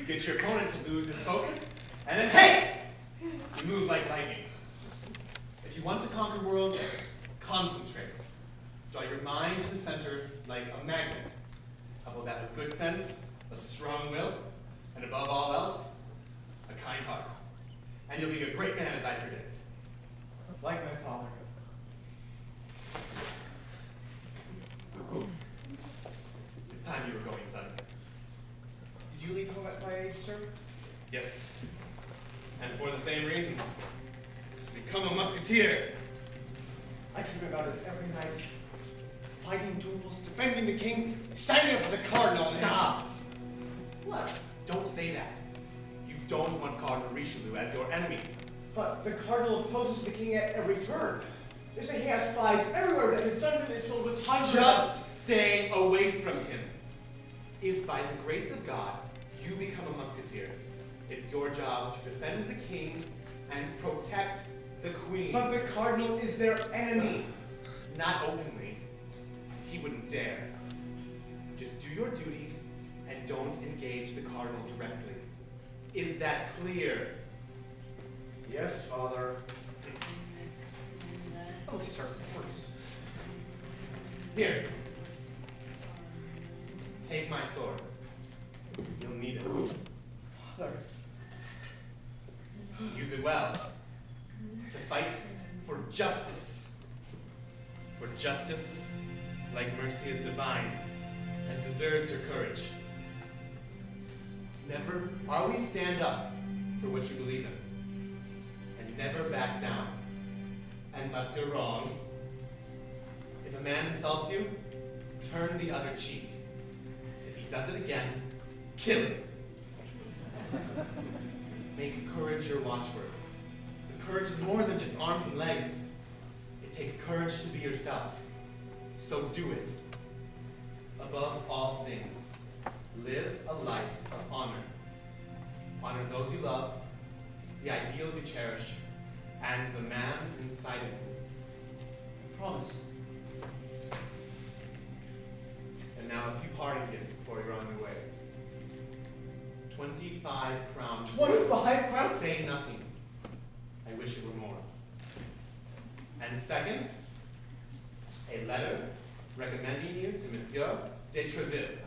You get your opponent to lose his focus, and then, hey! You move like lightning. If you want to conquer worlds, concentrate. Draw your mind to the center like a magnet. Couple that with good sense, a strong will, and above all else, a kind heart. And you'll be a great man as I predict. Like my father. It's time you were going, son. Did you leave home at my age, sir? Yes. And for the same reason. To become a musketeer. I dream about it every night. Fighting duels, defending the king, standing up for the cardinal. Stop! What? Don't say that. You don't want Cardinal Richelieu as your enemy. But the cardinal opposes the king at every turn. They say he has spies everywhere, that his dungeon is filled with hundreds. Just stay away from him. If by the grace of God you become a musketeer, it's your job to defend the king and protect the queen. But the cardinal is their enemy. Not openly. He wouldn't dare. Just do your duty and don't engage the cardinal directly. Is that clear? Yes, Father. Unless he starts first. Here. Take my sword. You'll need it. Father. Use it well. To fight for justice. For justice, like mercy, is divine and deserves your courage. Never always stand up for what you believe in. And never back down. Unless you're wrong. If a man insults you, turn the other cheek. If he does it again, kill him. Make courage your watchword. But courage is more than just arms and legs. It takes courage to be yourself. So do it. Above all things, live a life of honor. Honor those you love, the ideals you cherish, and the man inside of you. Promise. And now a few parting gifts before you're on your way. 25 crowns. 25 crowns? Say nothing. I wish it were more. And second, a letter recommending you to Monsieur de Treville.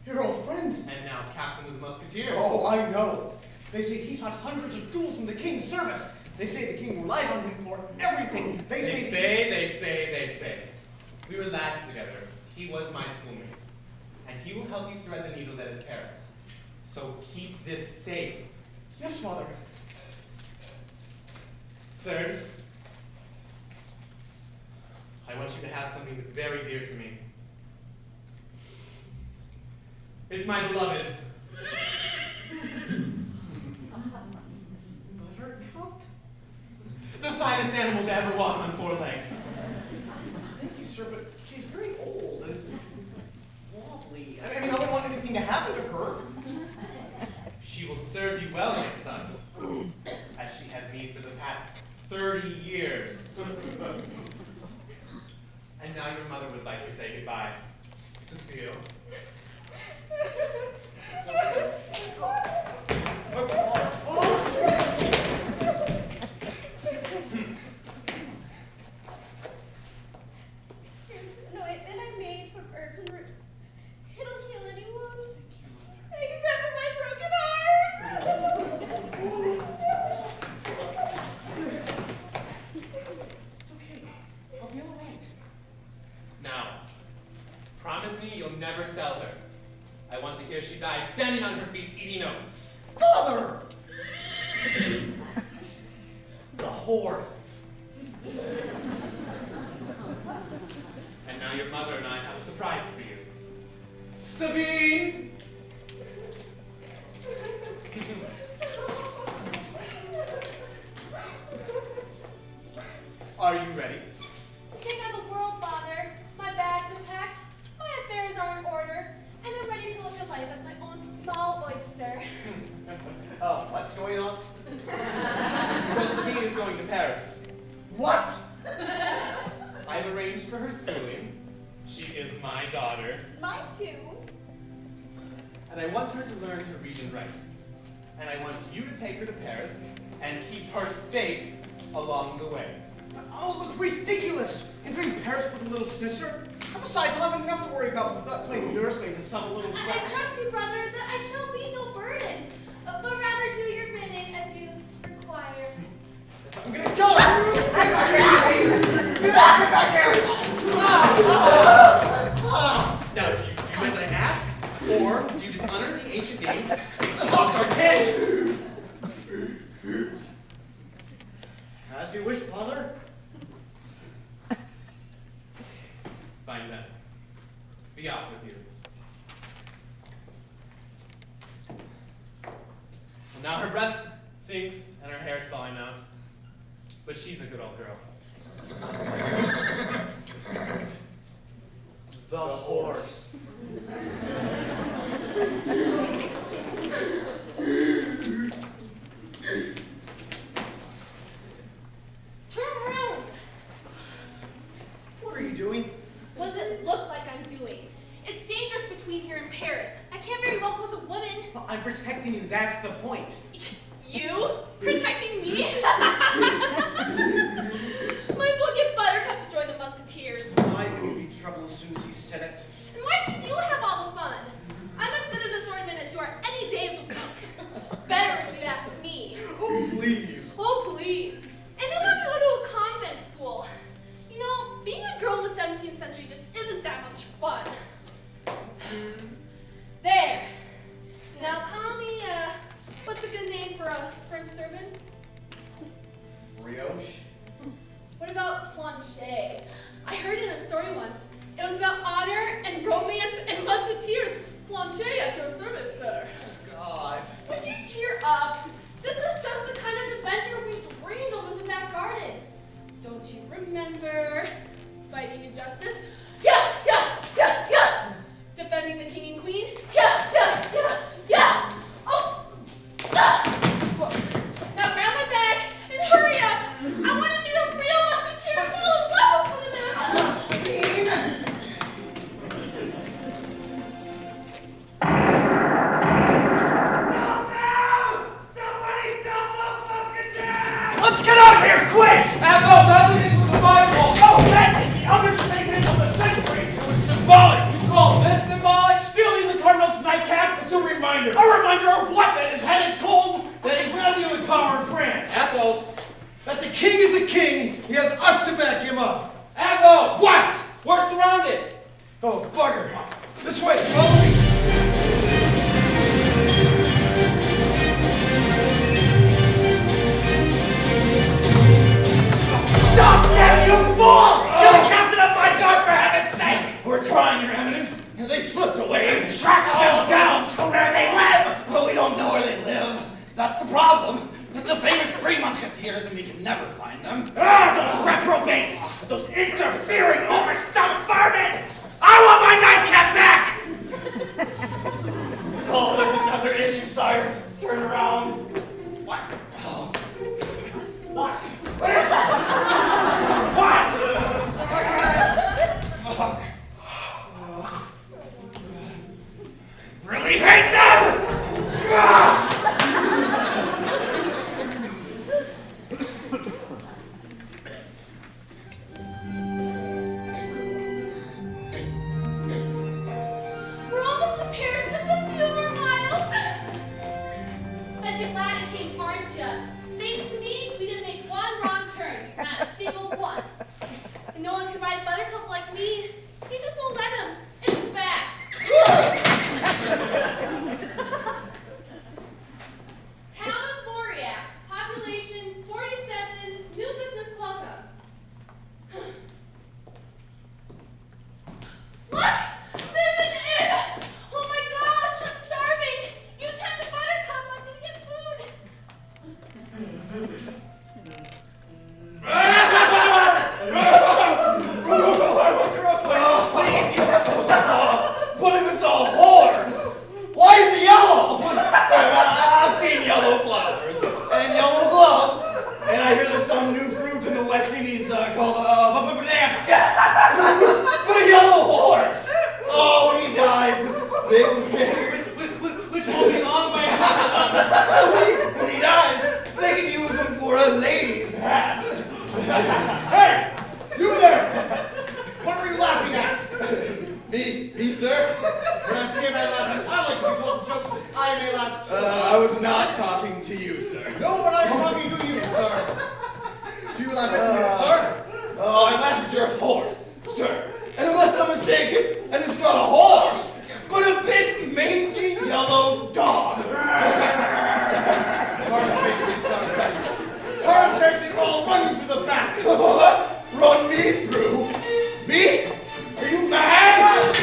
Your old friend. And now captain of the Musketeers. Oh, I know. They say he's fought hundreds of duels in the king's service. They say the king relies on him for everything. They say. We were lads together. He was my schoolmate. And he will help you thread the needle that is Paris. So keep this safe. Yes, Father. Third, I want you to have something that's very dear to me. It's my beloved. Buttercup? The finest animal to ever walk on 4 legs. Thank you, sir, but she's very old and wobbly. I mean, I don't want anything to happen to her. She will serve you well, my son, as she has me for the past 30 years. And now your mother would like to say goodbye. Cecile. Here's an ointment I made from herbs and roots. It'll heal any wound. Except for my broken heart! It's okay. I'll be all right. Now, promise me you'll never sell her. I want to hear she died standing on her feet eating oats. Father! The horse. And now your mother and I have a surprise for you. Sabine! Are you ready? To take on the world, Father. My bags are packed, my affairs are in order, and I'm ready to look at life as my own small oyster. What's going on? Well, Sabine is going to Paris. What? I've arranged for her schooling. She is my daughter. Mine too. and I want her to learn to read and write. And I want you to take her to Paris and keep her safe along the way. Oh, look ridiculous! Entering Paris with a little sister? And besides, I'll have enough to worry about without playing nursemaid to some little I brat. trust you, brother, that I shall be no burden, but rather do your bidding as you require. I'm gonna kill her! Get back here! Get back here! Now, do you do as I ask, or do you dishonor the ancient name of D'Artagnan? As you wish, Father. Fine then. Be off with you. And now her breast stinks and her hair's falling out. But she's a good old girl. The horse. Turn around! What are you doing? What does it look like I'm doing? It's dangerous between here and Paris. I can't very well cause a woman. Well, I'm protecting you, that's the point. You? Protecting me? Might as well get Buttercup to join the Musketeers. I knew you'd be trouble as soon as he said it. And why should you have all the fun? I'm as good as a swordman at Dwarf any day of the week. Better if you ask me. Oh, please. Oh, please. And they want me to go to a convent school. You know, being a girl in the 17th century just isn't that much fun. There. Now call me, what's a good name for a French servant? Brioche? What about planche? I heard in a story once, it was about honor and romance and musketeers. Planche at your service, sir. God. Would you cheer up? This is just the kind of adventure we dreamed of in the back garden. Don't you remember? Fighting injustice? Yeah! Defending the king and queen? Yeah! Oh! Ah! Now grab my bag and hurry up! I want to meet a real musketeer and fall in love with one Let's get out of here, quick! Assholes, I think this was the Bible. No, that is the understatement of the century. It was symbolic. You call this symbolic? Stealing the Cardinal's nightcap? It's a reminder. A reminder of what? That his head is cold? That he's not the only power in France. Athos. That the king is a king. He has us to back him up. Athos! What? We're surrounded. Oh, bugger. This way, follow me. Stop them, you fool! You're the captain of my guard, for heaven's sake! We're trying, your eminence. They slipped away. Track them down to where they live! But we don't know where they live. That's the problem. The famous Three Musketeers, and we can never find them. Ah, those reprobates! Those interfering, overstuffed vermin! I want my nightcap back! Oh, there's another issue, sire. Turn around. What? Oh. What? What? Really hate them! We're almost to Paris, just a few more miles. Bet you're glad it came, aren't ya? Thanks to me, we didn't make one wrong turn. Not a single one. And no one can ride Buttercup like me. He just won't let him. In fact. Town of Mauriac. Population 47. New business welcome. Look! There's an inn! Oh my gosh, I'm starving! You tend to Buttercup, I'm gonna get food! But if it's a horse, why is it yellow? I've seen yellow flowers and yellow gloves, and I hear there's some new fruit in the West Indies called banana. But a yellow horse! Oh, when he dies, Hey! You there! What were you laughing at? Me, sir? When I see a man laughing, I like to be told jokes that I may laugh too. I was not talking to you, sir. No, but I'm talking to you, sir. Do you laugh at me, sir? Oh, I laughed at your horse, sir. And unless I'm mistaken, and it's not a horse, but a big, mangy, yellow dog. Turn facing all run you through the back. What? Run me through? Me? Are you mad?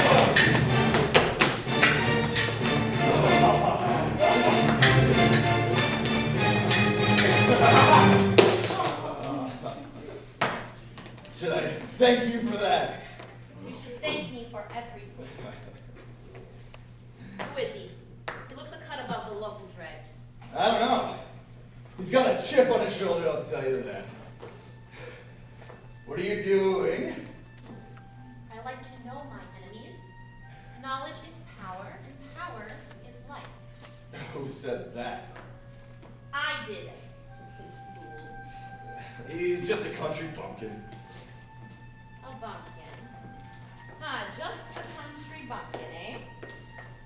Should I thank you for that? You should thank me for everything. Who is he? He looks a cut above the local dregs. I don't know. He's got a chip on his shoulder, I'll tell you that. What are you doing? I like to know my enemies. Knowledge is power, and power is life. Who said that? I did it. Fool. He's just a country bumpkin. A bumpkin. Ah, just a country bumpkin, eh?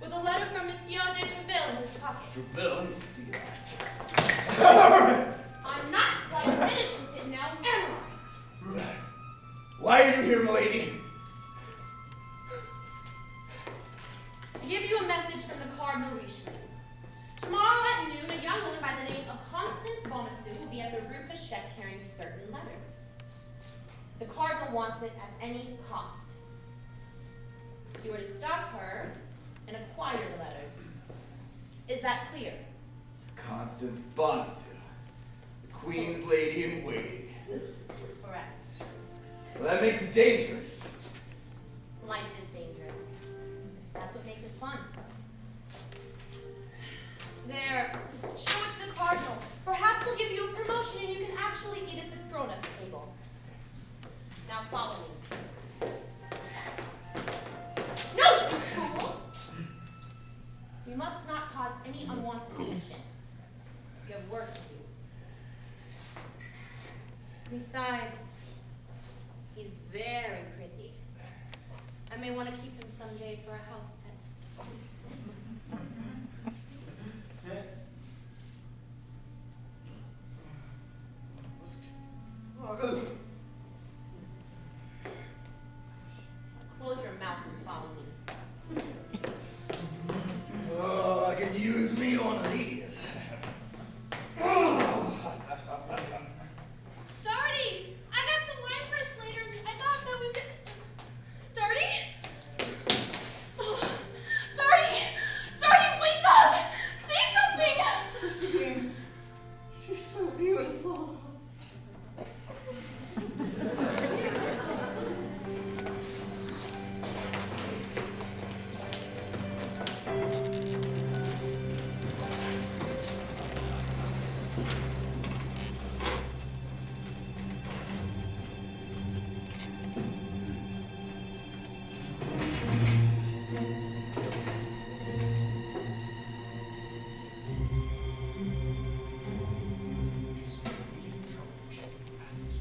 With a letter from Monsieur de Treville in his pocket. Treville, let me see that. I'm not quite finished with it now, am I? Why are you here, milady? To give you a message from the Cardinal Richelieu. Tomorrow at noon, a young woman by the name of Constance Bonacieux will be at the Rue Hachette carrying a certain letter. The Cardinal wants it at any cost. You are to stop her and acquire the letters. Is that clear? Constance Bonacieux, the Queen's lady in waiting. Correct. Well, that makes it dangerous. Life is dangerous. That's what makes it fun. There, show it to the Cardinal. Perhaps he'll give you a promotion and you can actually eat at the grown-up table. Now follow me. No, you fool! You must not cause any unwanted attention. You have work to do. Besides, he's very pretty. I may want to keep him someday for a house pet. Close your mouth and follow me. Oh, I could use me one of these. Darty! I got some wine for us later. I thought that we could... Darty? Oh, Darty! Darty, wake up! Say something! Christine, she's so beautiful.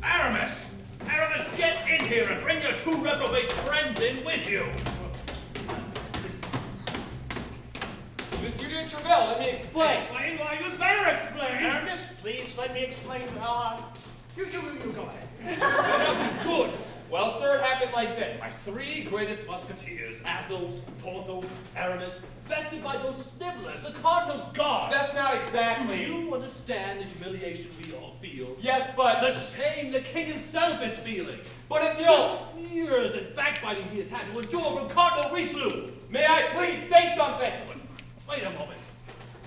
Aramis! Aramis, get in here and bring your two reprobate friends in with you! Monsieur de Treville, let me explain. Explain why you'd better explain! Aramis, please let me explain. You go ahead. Good! Well, sir, it happened like this. My three greatest musketeers, Athos, Porthos, Aramis, bested by those snivellers, the Cardinal's guard. That's not exactly. You understand the humiliation we all feel. Yes, but The shame the king himself is feeling. But it The feels. sneers and backbiting he has had to endure from Cardinal Richelieu. May I please say something? Wait a moment.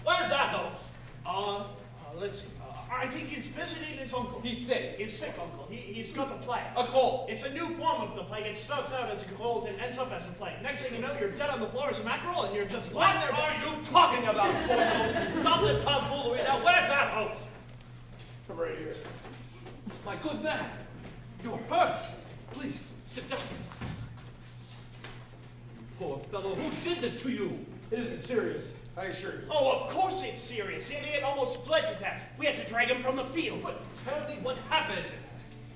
Where's Athos? Let's see. I think he's visiting his uncle. He's sick. He's sick, uncle. He's got the plague. A cold. It's a new form of the plague. It starts out as a cold and ends up as a plague. Next thing you know, you're dead on the floor as a mackerel, and you're just What lying there. are you talking about, Porthos? Stop this tomfoolery now. Where's Athos? I'm right here. My good man, you're hurt. Please, sit down. Poor fellow, who did this to you? It isn't serious, I assure you. Oh, of course it's serious. The idiot almost bled to death. We had to drag him from the field. But tell me what happened.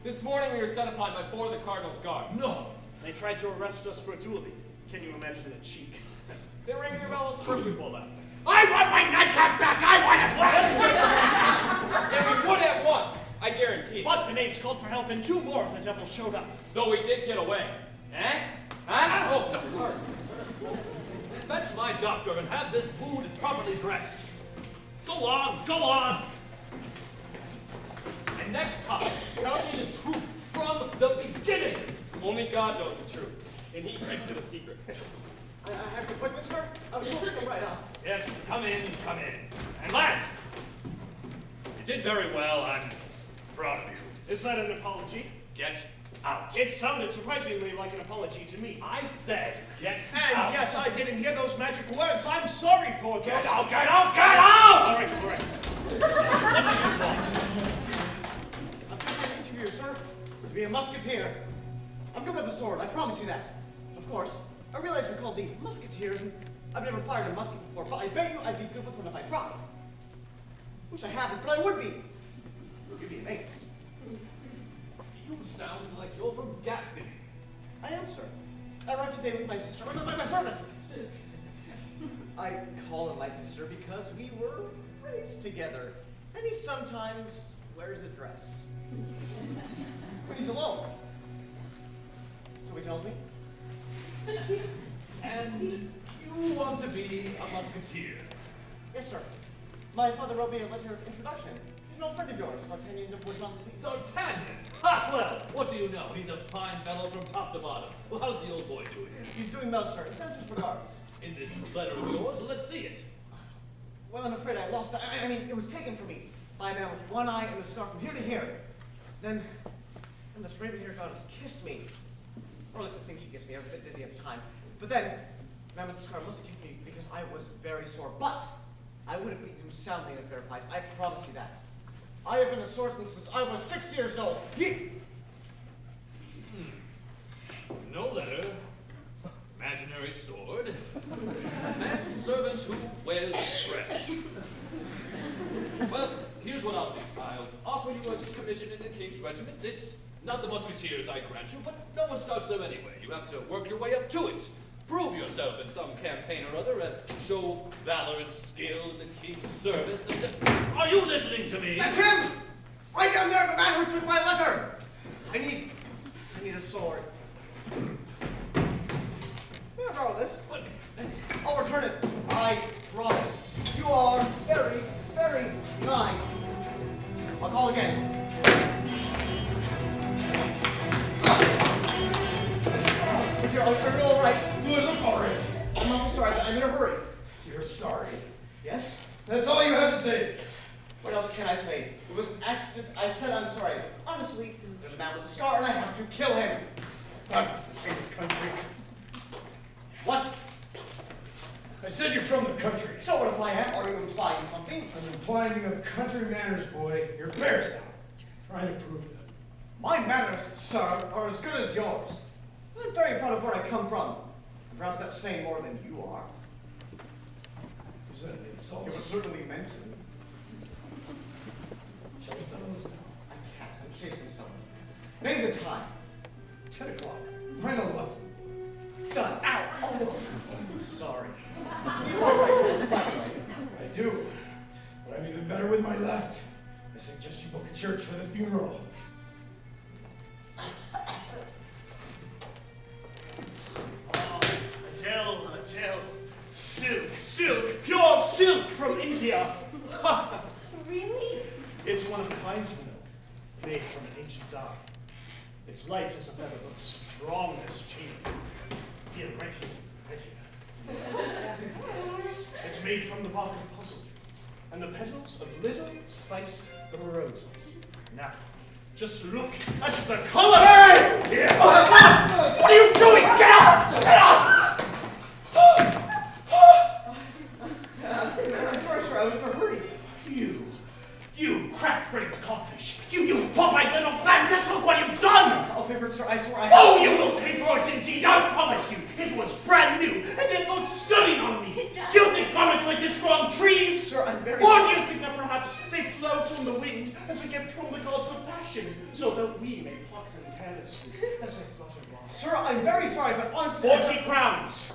This morning we were set upon by 4 of the Cardinal's Guard. No. They tried to arrest us for dueling. Can you imagine the cheek? They were ringing about a church we pulled last night. I want my nightcap back! I want it back! Yeah, we would have won, I guarantee. But the knaves called for help and 2 more of the devils showed up. Though we did get away. Eh? Huh? Oh, sorry. Fetch my doctor and have this wound properly dressed. Go on, go on! And next time, tell me the truth from the beginning. Only God knows the truth, and he keeps it a secret. I have an appointment, sir? I'm sure we can right up. Yes, come in, come in. And lads, you did very well. I'm proud of you. Is that an apology? Get out. It sounded surprisingly like an apology to me. I said get And out. yes, I didn't hear those magic words. I'm sorry, poor Get ghost. out, get out, get out! All right, all right. What do you want? I'm doing an interview, sir, to be a musketeer. I'm good with the sword, I promise you that. Of course, I realize you're called the Musketeers, and I've never fired a musket before, but I bet you I'd be good with one if I tried. Which I haven't, but I would be. You'd be amazed. You sound like you're from Gascony. I am, sir. I arrived today with my sister, my servant. I call him my sister because we were raised together, and he sometimes wears a dress. When he's alone. So he tells me. And you want to be a musketeer? Yes, sir. My father wrote me a letter of introduction. He's an old friend of yours, D'Artagnan de Bourgeois. D'Artagnan? Ha! Well, what do you know? He's a fine fellow from top to bottom. Well, how's the old boy doing? He's doing well, sir. He sends his regards. In this letter of yours, let's see it. Well, I'm afraid I lost it. I mean, it was taken from me by a man with one eye and a scar from here to here. Then this raven-haired goddess kissed me. Or at least I think she kissed me. I was a bit dizzy at the time. But then, the man with the scar must have kicked me because I was very sore. But I would have beaten him soundly in a fair fight. I promise you that. I have been a swordsman since I was 6 years old. No letter. Imaginary sword. Manservant who wears dress. Well, here's what I'll do. I'll offer you a commission in the King's Regiment. It's not the Musketeers, I grant you, but no one starts them anyway. You have to work your way up to it. Prove yourself in some campaign or other and show valor and skill in the King's service. And, are you listening to me? That's him! Right down there, the man who took my letter! I need a sword. May I borrow this? What? I'll return it. I promise. You are very, very kind. I'll call again. Are you all right? Do I look all right? I'm awfully sorry. I'm in a hurry. You're sorry. Yes? That's all you have to say. What else can I say? It was an accident. I said I'm sorry. Honestly, there's a man with a scar and I have to kill him. I was in the country. What? I said you're from the country. So what if I am? Are you implying something? I'm implying you have country manners, boy. Your bears now. Trying to prove them. My manners, sir, are as good as yours. I'm very proud of where I come from. Perhaps that's saying more than you are. Was that an insult? It was certainly meant to. Shall we settle this now? I can't. I'm chasing someone. Name the time. 10 o'clock. 9/11. Done. Ow! Oh, I'm sorry. Do you want right? I do. But I'm even better with my left. I suggest you book a church for the funeral. Adele. Silk. Pure silk from India. Really? It's one of a kind, you know, made from an ancient art. It's light as a feather, but strong as chain. Feel right here. It's made from the bark of puzzle trees and the petals of little spiced roses. Now, just look at the color! Hey! Yeah. What are you doing? Get out! Get out! I'm sorry, sir. I was in a hurry. You crack-brained codfish! You pop-eyed little clam! Just look what you've done! I'll pay for it, sir. I swear I Oh, you will pay for it indeed, I promise you! It was brand new, and it looks stunning on me! It does. Do you think garments like this grow on trees? Sir, I'm very Or do you think that perhaps they float on the wind as a gift from the gods of fashion? satisfaction, so that we may pluck them carelessly as they flutter by. Sir, I'm very sorry, but honestly... 40 crowns!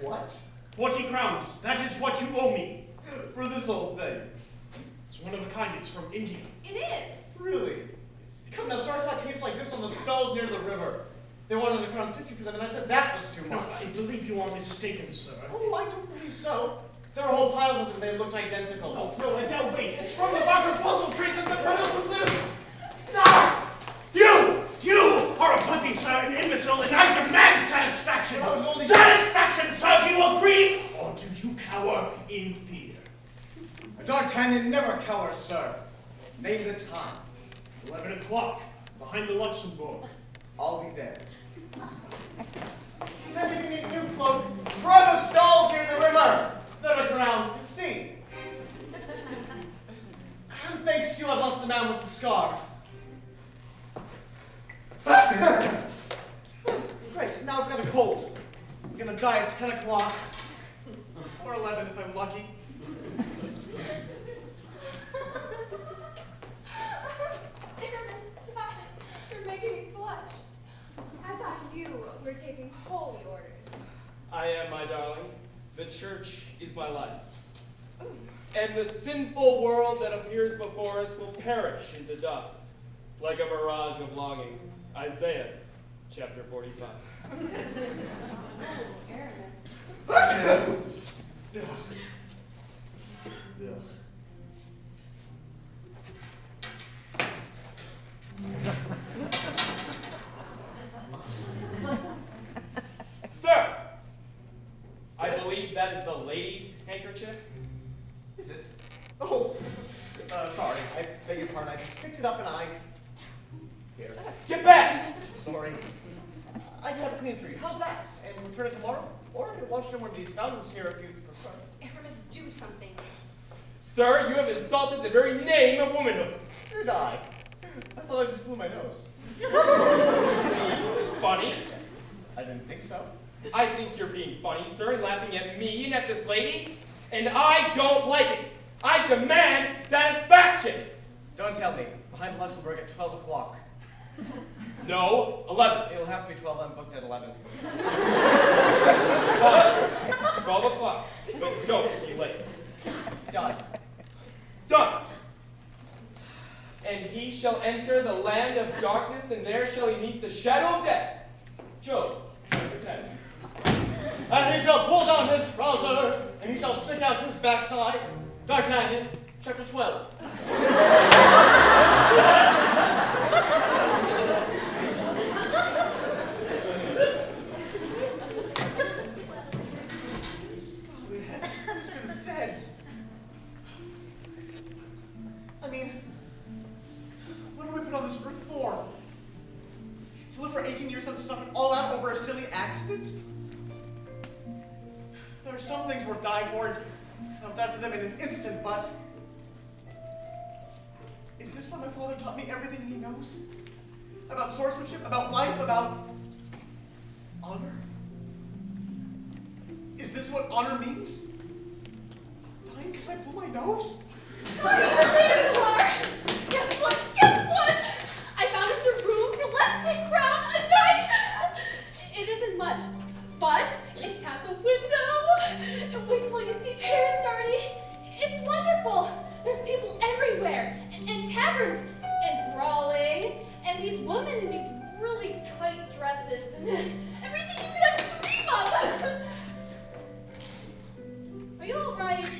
What? 40 crowns. That is what you owe me. For this whole thing? It's one of a kind. It's from India. It is. Really? Come now, sir, I saw capes like this on the stalls near the river. They wanted a crown 50 for them, and I said that was too No, much. I believe you are mistaken, sir. Oh, I don't believe so. There were whole piles of them. They looked identical. No, Adele, wait. It's from the Barker puzzle treatment that produced the glitters. No! You are a puppy, sir, an imbecile, and I demand satisfaction. I was only... Satisfaction, sir, do you agree? Or do you cower in fear? D'Artagnan never cowers, sir. Name the time. 11 o'clock, behind the Luxembourg. I'll be there. Then if you need a new cloak, try the stalls near the river. They're at around 15. And thanks to you, I've lost the man with the scar. Great, now I've got a cold. I'm gonna die at 10 o'clock. Or 11 if I'm lucky. Stop it. You're making me blush. I thought you were taking holy orders. I am, my darling. The church is my life. And the sinful world that appears before us will perish into dust, like a mirage of longing. Isaiah, chapter 45. Sir! I believe that is the lady's handkerchief. Is it? Oh, sorry. I beg your pardon. I just picked it up and Here. Get back! Sorry. I can have it cleaned for you. How's that? And return it tomorrow? Or I can wash it in one of these fountains here if you prefer. Aramis, do something. Sir, you have insulted the very name of womanhood. Did I? I thought I just blew my nose. Funny. I didn't think so. I think you're being funny, sir, and laughing at me and at this lady, and I don't like it. I demand satisfaction. Don't tell me. Behind Luxembourg at 12 o'clock. No, 11. It'll have to be 12. I'm booked at 11. Fine. 12 o'clock. But don't be late. Done. Done. And he shall enter the land of darkness, and there shall he meet the shadow of death. Job, chapter 10. And he shall pull down his trousers, and he shall stick out his backside. D'Artagnan, chapter 12. Who's good as dead? I mean, what are we put on this earth for? To live for 18 years, then snuff it all out over a silly accident? There are some things worth dying for, and I'll die for them in an instant, but... Is this why my father taught me everything he knows? About swordsmanship, about life, about... honor? Is this what honor means? Dying because I blew my nose? There you are! Guess what? Guess what? I found us a room for less than a crown a night! It isn't much, but it has a window. And wait till you see Paris, Darty. It's wonderful. There's people everywhere, and taverns, and brawling, and these women in these really tight dresses, and everything you could ever dream of. Are you all right?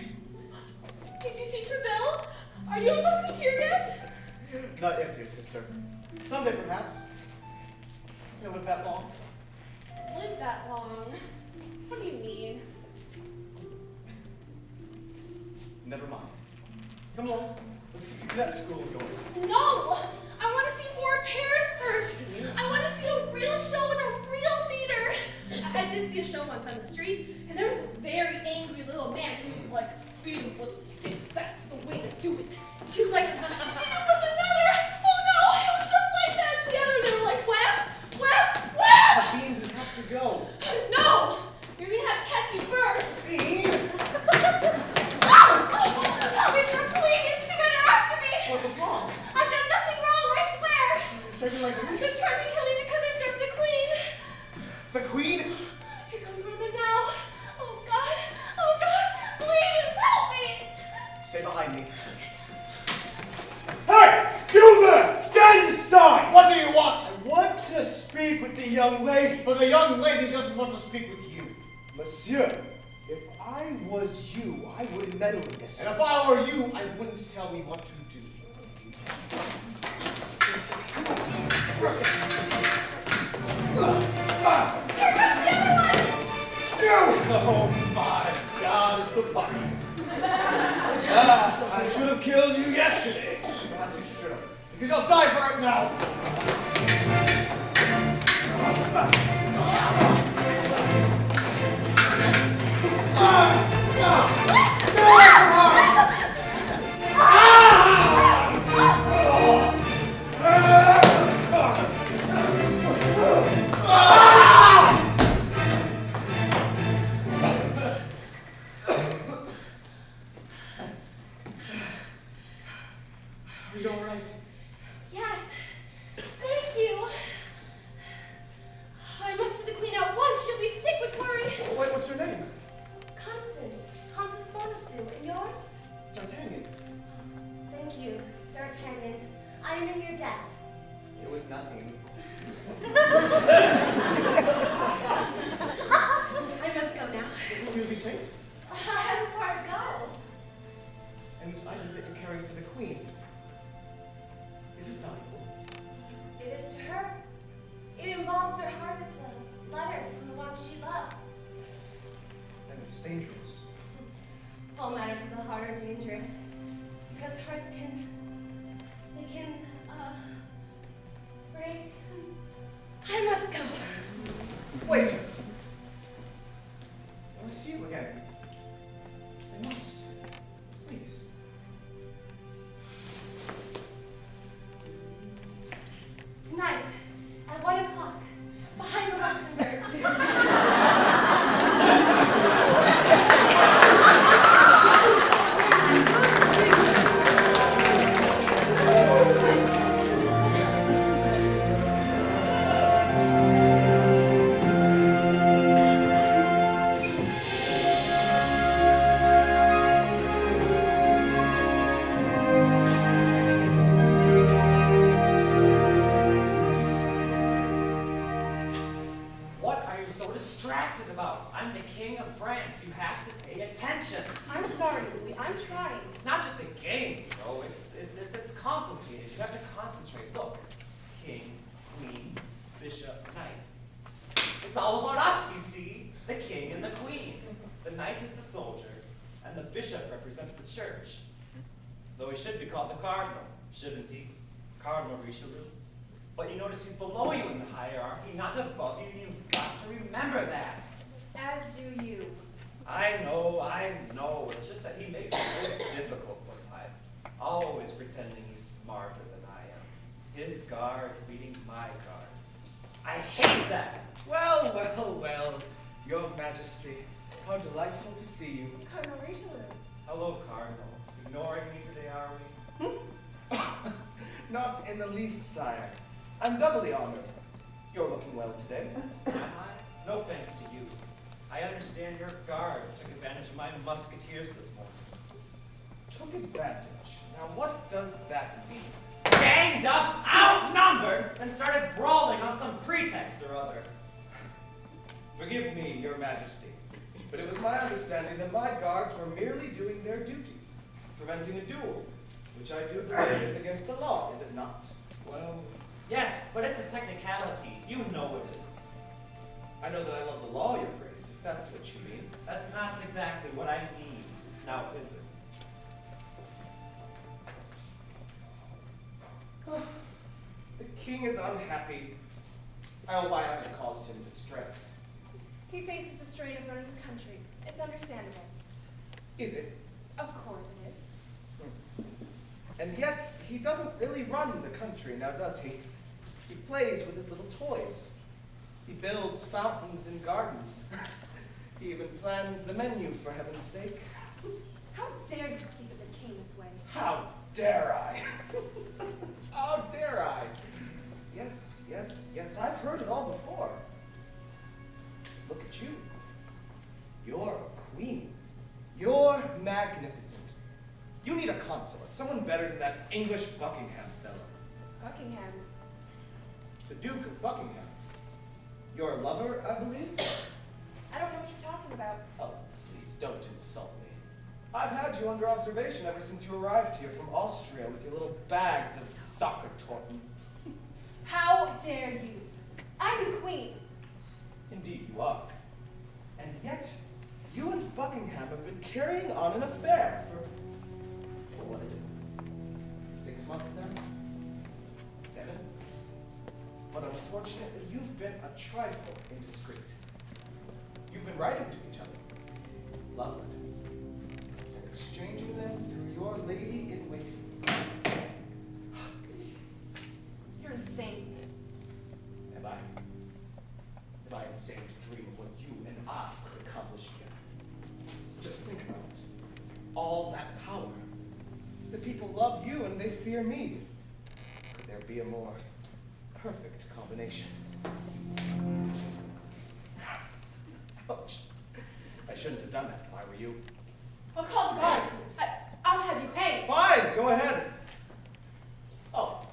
Did you see Treville? Are you a musketeer yet? Not yet, dear sister. Someday, perhaps. You'll live that long. Live that long? What do you mean? Never mind. Come along. Let's get you to that school of yours. No! I want to see more of Paris first. I want to see a real show in a real theater. I did see a show once on the street, and there was this very angry little man who was like, beat him with a stick, that's the way to do it. And she was like, beat him with another. Oh no, it was just like that. Together they were like, whap, whap, whap. Sabine, we have to go. No! You're going to have to catch me first. Sabine! Help me, sir, please. Together after me. What was wrong? I've done nothing speak with the young lady. But the young lady doesn't want to speak with you. Monsieur, if I was you, I wouldn't meddle in this. And if I were you, I wouldn't tell me what to do. Oh my God, it's the puppy. I should have killed you yesterday. Perhaps you should have. Because you'll die for it now. Are you all right? Yes. Thank you. I must have the queen at once. She'll be sick with worry. Wait, what's your name? Constance. Constance Bonacieux. And yours? D'Artagnan. Thank you, D'Artagnan. I am in your debt. It was nothing. I must go now. You'll be safe. I have a far to go. And this item that you carry for the queen, is it valuable? It is to her. It involves her heart. It's a letter from the one she loves. Then it's dangerous. All matters of the heart are dangerous. Because hearts can break. I must go. Wait! I want to see you again. I must. Please. Tonight, at 1 o'clock, behind the Luxembourg. What are you so distracted about? I'm the king of France. You have to pay attention. I'm sorry, Louis. I'm trying. It's not just a game, you know. It's complicated. You have to concentrate. Look, king, queen, bishop, knight. It's all about us, you see. The king and the queen. The knight is the soldier, and the bishop represents the church. Though he should be called the cardinal, shouldn't he? Cardinal Richelieu. But you notice he's below you in the hierarchy, not above you. You've got to remember that. As do you. I know. It's just that he makes it very difficult sometimes. Always pretending he's smarter than I am. His guards beating my guards. I hate that. Well, Your Majesty, how delightful to see you. Cardinal Richelieu. Hello, Cardinal. Ignoring me today, are we? Not in the least, sire. I'm doubly honored. You're looking well today. Am I? No thanks to you. I understand your guards took advantage of my musketeers this morning. Took advantage. Now, what does that mean? Ganged up, outnumbered, and started brawling on some pretext or other. Forgive me, Your Majesty, but it was my understanding that my guards were merely doing their duty, preventing a duel, which I do believe is against the law, is it not? Well, yes, but it's a technicality. You know it is. I know that I love the law, Your Grace, if that's what you mean. That's not exactly what I need. Now, is it? The king is unhappy. I hope I haven't caused him distress. He faces the strain of running the country. It's understandable. Is it? Of course it is. And yet, he doesn't really run the country, now does he? He plays with his little toys. He builds fountains and gardens. He even plans the menu, for heaven's sake. How dare you speak of the king this way? How dare I? How dare I? Yes, I've heard it all before. Look at you. You're a queen. You're magnificent. You need a consort, someone better than that English Buckingham fellow. Buckingham. The Duke of Buckingham. Your lover, I believe? I don't know what you're talking about. Oh, please don't insult me. I've had you under observation ever since you arrived here from Austria with your little bags of soccer torten. How dare you? I'm the queen. Indeed you are. And yet, you and Buckingham have been carrying on an affair for, well, what is it, 6 months now? 7? But unfortunately, you've been a trifle indiscreet. You've been writing to each other love letters and exchanging them through your lady-in-waiting. You're insane. Am I? Am I insane to dream of what you and I could accomplish together? Just think about it. All that power. The people love you and they fear me. Could there be a more perfect combination? Ouch. I shouldn't have done that if I were you. I'll call the guards. I'll have you paid. Fine, go ahead. Oh,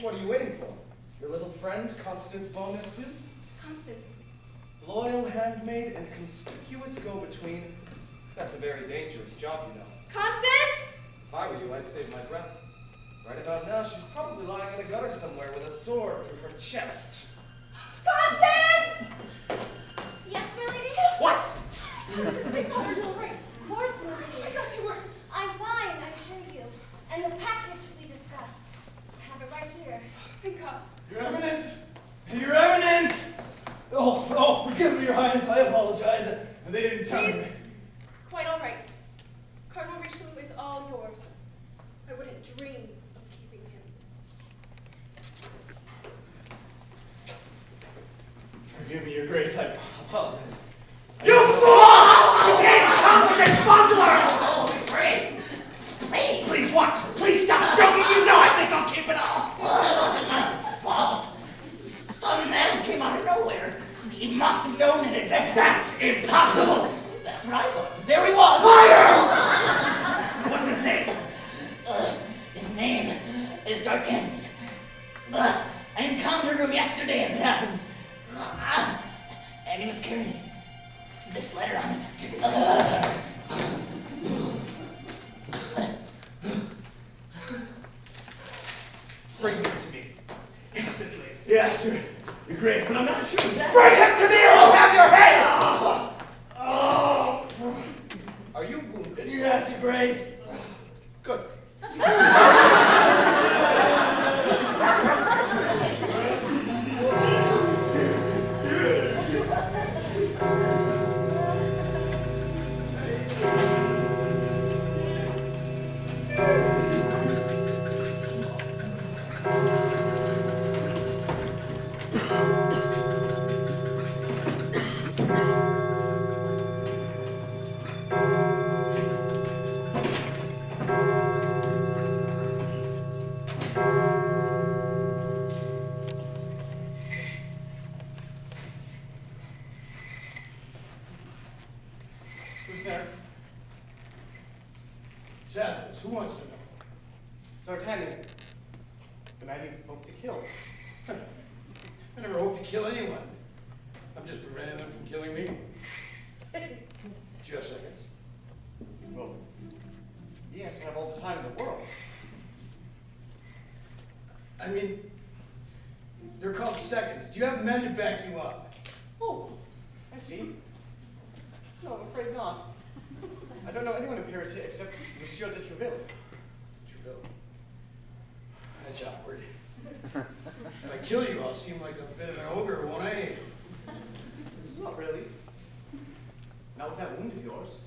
what are you waiting for? Your little friend, Constance Bonus? Constance. Loyal handmaid and conspicuous go-between. That's a very dangerous job, you know. Constance! If I were you, I'd save my breath. Right about now, she's probably lying in a gutter somewhere with a sword through her chest. Constance! Yes, my lady? What? The color's all right. Of course, my lady. I got you work. I'm fine, I assure you. And the package we discussed, I have it right here. Thank God. Your Eminence! Your Eminence! Oh, forgive me, Your Highness, I apologize. They didn't tell me. Please. It's quite all right. Cardinal Richelieu is all yours. I wouldn't dream of keeping him. Forgive me, Your Grace, I apologize. You fool! You incompetent bungler! Oh, please, what? Please stop joking! You know I think I'll keep it all! Well, it wasn't my fault. Some man came out of nowhere. He must have known in advance. That's impossible! That's what I thought. There he was. Fire! What's his name? His name is D'Artagnan. I encountered him yesterday as it happened. And he was carrying this letter on him. Bring him to me. Instantly. Yes, Your Grace, but I'm not sure exactly. Bring him to me or I'll have your head! Oh. Are you wounded? Yes, Your Grace. Good. Chathers, who wants to know? D'Artagnan, the man you hope to kill. I never hope to kill anyone. I'm just preventing them from killing me. Do you have seconds? Well, yes, I have all the time in the world. I mean, they're called seconds. Do you have men to back you up? Oh, I see. No, I'm afraid not. I don't know anyone in Paris except Monsieur de Treville. Treville. That's awkward. If I kill you, I'll seem like a bit of an ogre, won't I? Not really. Not with that wound of yours.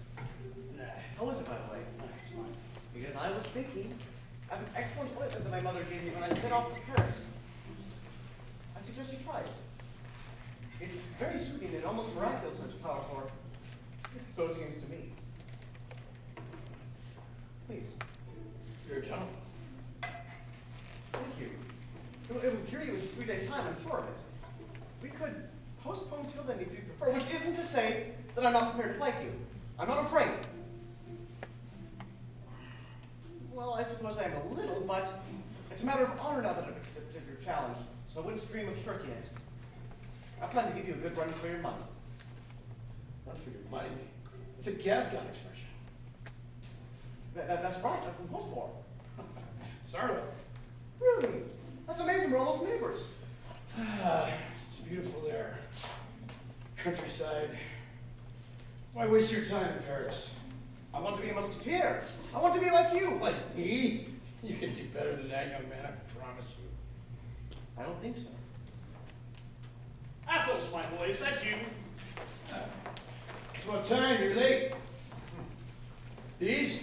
Nah. How was it, by the way? It's fine. Because I was thinking, I have an excellent ointment that my mother gave me when I set off for Paris. I suggest you try it. It's very soothing and almost miraculous in its power for, so it seems to me. Please. You're a gentleman. Thank you. It will cure you in 3 days' time, I'm sure of it. We could postpone till then if you prefer, which isn't to say that I'm not prepared to fight you. I'm not afraid. Well, I suppose I am a little, but it's a matter of honor now that I've accepted your challenge, so I wouldn't dream of shirking it. I plan to give you a good run for your money. Not for your money. It's a Gascon expression. That's right. I'm from Hillsborough. Sarlo. Really? That's amazing. We're almost neighbors. It's beautiful there. Countryside. Why waste your time in Paris? I want to be a musketeer. I want to be like you. Like me? You can do better than that, young man, I promise you. I don't think so. Athos, my boy, is that you? It's about time, you're late. These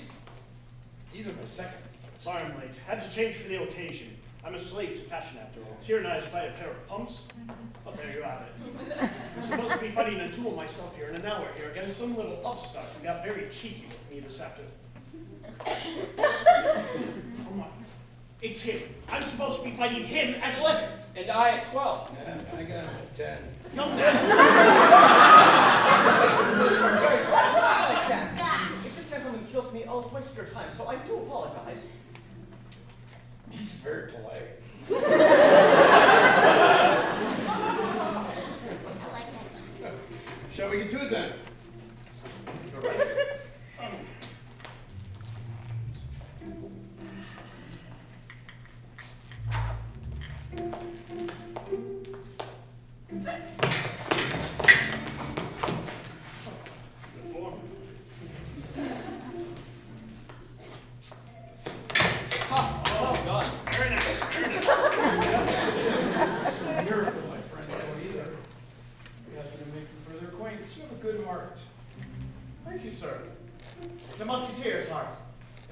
are my seconds. Sorry I'm late. Had to change for the occasion. I'm a slave to fashion after all. Tyrannized by a pair of pumps. But there you have it. I'm supposed to be fighting a duel myself here, and now we're here again. Some little upstart who got very cheeky with me this afternoon. Oh my. It's him. I'm supposed to be fighting him at 11. And I at 12. Yeah, I got him at 10. Young man. If this gentleman kills me, I'll waste your time, so I do apologize. He's very polite. I like that. Shall we get to it then? Oh, God. Very nice. Very nice. It's a miracle, my friend, don't either. We happen to make further acquaintance. You have a good heart. Thank you, sir. It's a musketeer's heart,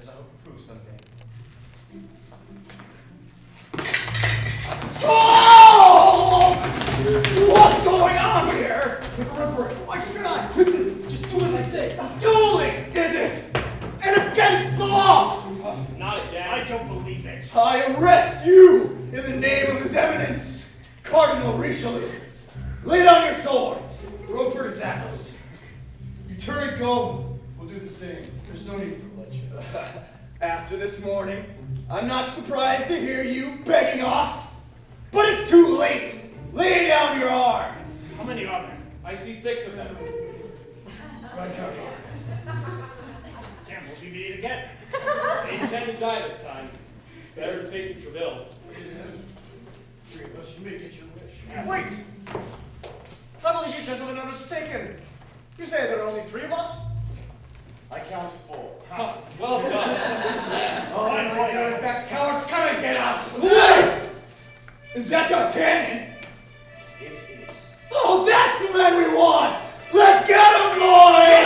as I hope to prove someday. Oh! What's going on here? Referee, why should I? Just do as I say. Dueling, is it? And against the law! Not again. I don't believe it. I arrest you in the name of His Eminence, Cardinal Richelieu. Lay down your swords. Row for its apples. You turn and go, we'll do the same. There's no need for bloodshed. After this morning, I'm not surprised to hear you begging off, but it's too late. Lay down your arms. How many are there? I see 6 of them. Right, County. Damn, we'll be meeting again. They intend to die this time. Better than facing Treville. Three of us, you may get your wish. Wait! I believe you gentlemen are mistaken. You say there are only 3 of us? I count 4. Oh, well done. Oh, my dear best cowards, come and get us! Wait! Is that D'Artagnan? It is. Oh, that's the man we want! Let's get him, boys!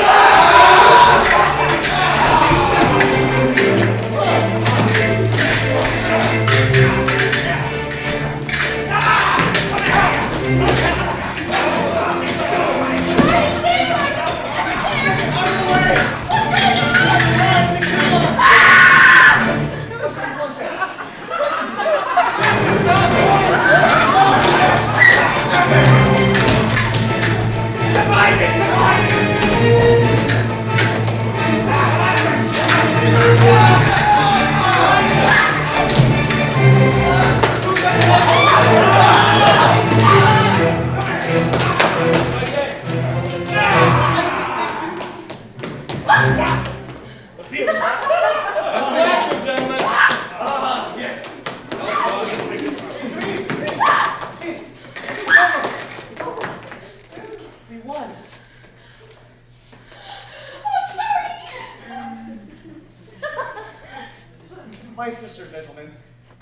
My sister, gentlemen.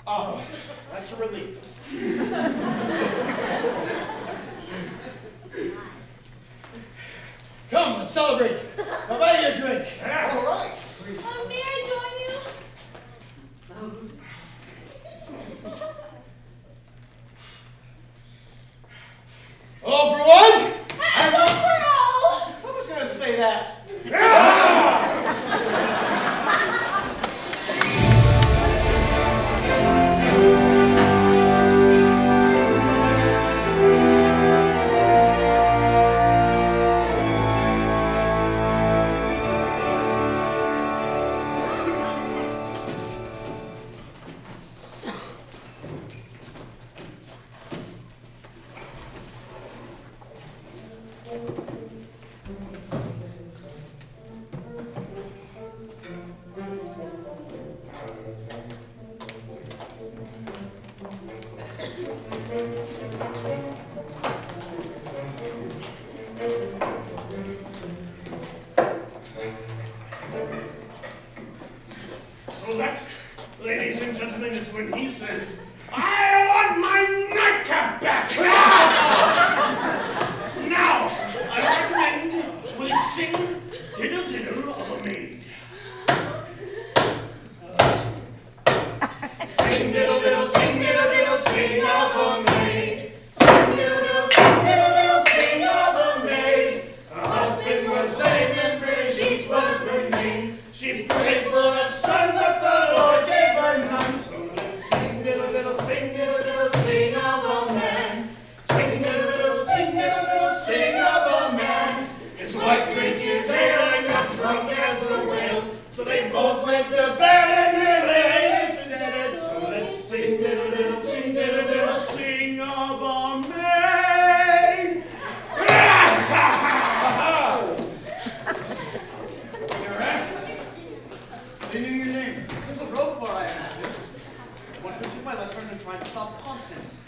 Oh, that's a relief. Come, let's celebrate. I'll buy you a drink. All right. May I join you? All for one? And one for all! I was going to say that. So that, ladies and gentlemen, is when he says, I want my nightcap back! Now, I recommend we sing Diddle Diddle of a Maid. Sing diddle diddle, sing diddle diddle, sing of a maid. Sing diddle diddle, sing diddle diddle, sing of a maid. Her husband was lame and Brigitte was her name. She prayed for a son, but the Lord gave her none. So let's sing diddle diddle, sing diddle diddle, sing of a man. Sing diddle diddle, sing diddle diddle, sing of a man. His wife drank his ale and got drunk as a whale. So they both went to bed and their legs instead. So let's sing diddle diddle, sing diddle diddle, sing of a maid. You're right. They knew your name. There's a road for I imagine. One who took my letter and tried to stop Constance.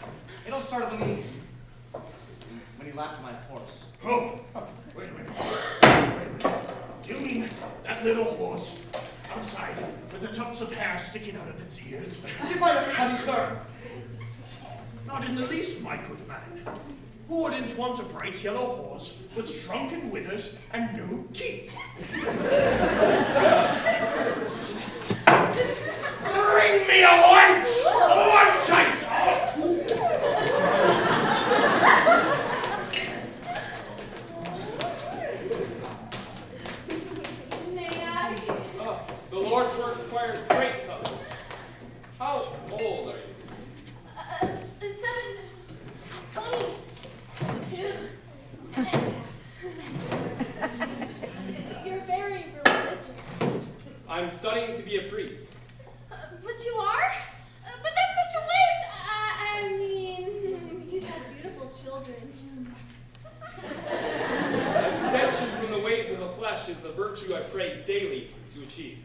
It all started when he laughed at my horse. Oh, wait a minute. Do you mean that little horse outside with the tufts of hair sticking out of its ears? Did you find it funny, sir? Not in the least, my good man. Who wouldn't want a bright yellow horse with shrunken withers and no teeth? Bring me a white! A white chaser! May I? The Lord's work requires great sustenance. How old are you? 7, 22 and a half. You're very religious. I'm studying to be a priest. But you are? But that's such a waste. I mean, you have beautiful children. Abstention from the ways of the flesh is the virtue I pray daily to achieve.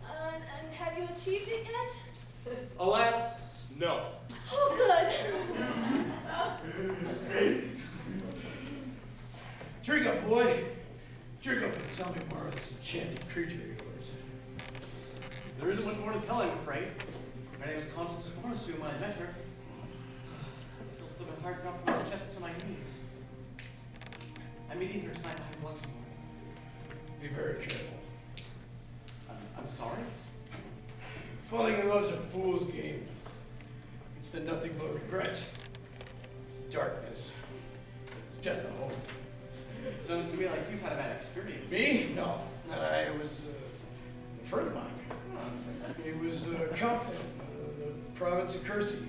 And have you achieved it yet? Alas, no. Oh, good. Drink up, boy. Drink up and tell me more of this enchanted creature of yours. There isn't much more to tell, I'm afraid. Her name is Constance Morrisue, when I met her. I felt a little hard enough from my chest to my knees. I'm meeting her tonight behind Luxembourg. Be very careful. I'm sorry? Falling in love's a fool's game. It's the nothing but regret, darkness, death of hope. Sounds to me like you've had a bad experience. Me? No. I was a friend of mine. He was Count in the province of Kersey.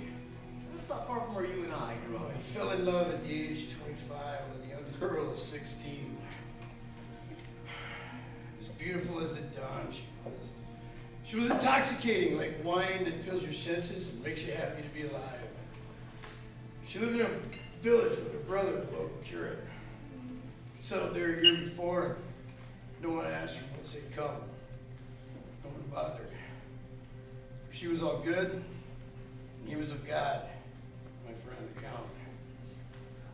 That's not far from where you and I grew up. He fell in love at the age of 25 with a young girl of 16. As beautiful as the dawn she was. She was intoxicating, like wine that fills your senses and makes you happy to be alive. She lived in a village with her brother, the local curate. He settled there a year before, and no one asked her whence they'd come. No one bothered. She was all good, and he was of God, my friend the Count.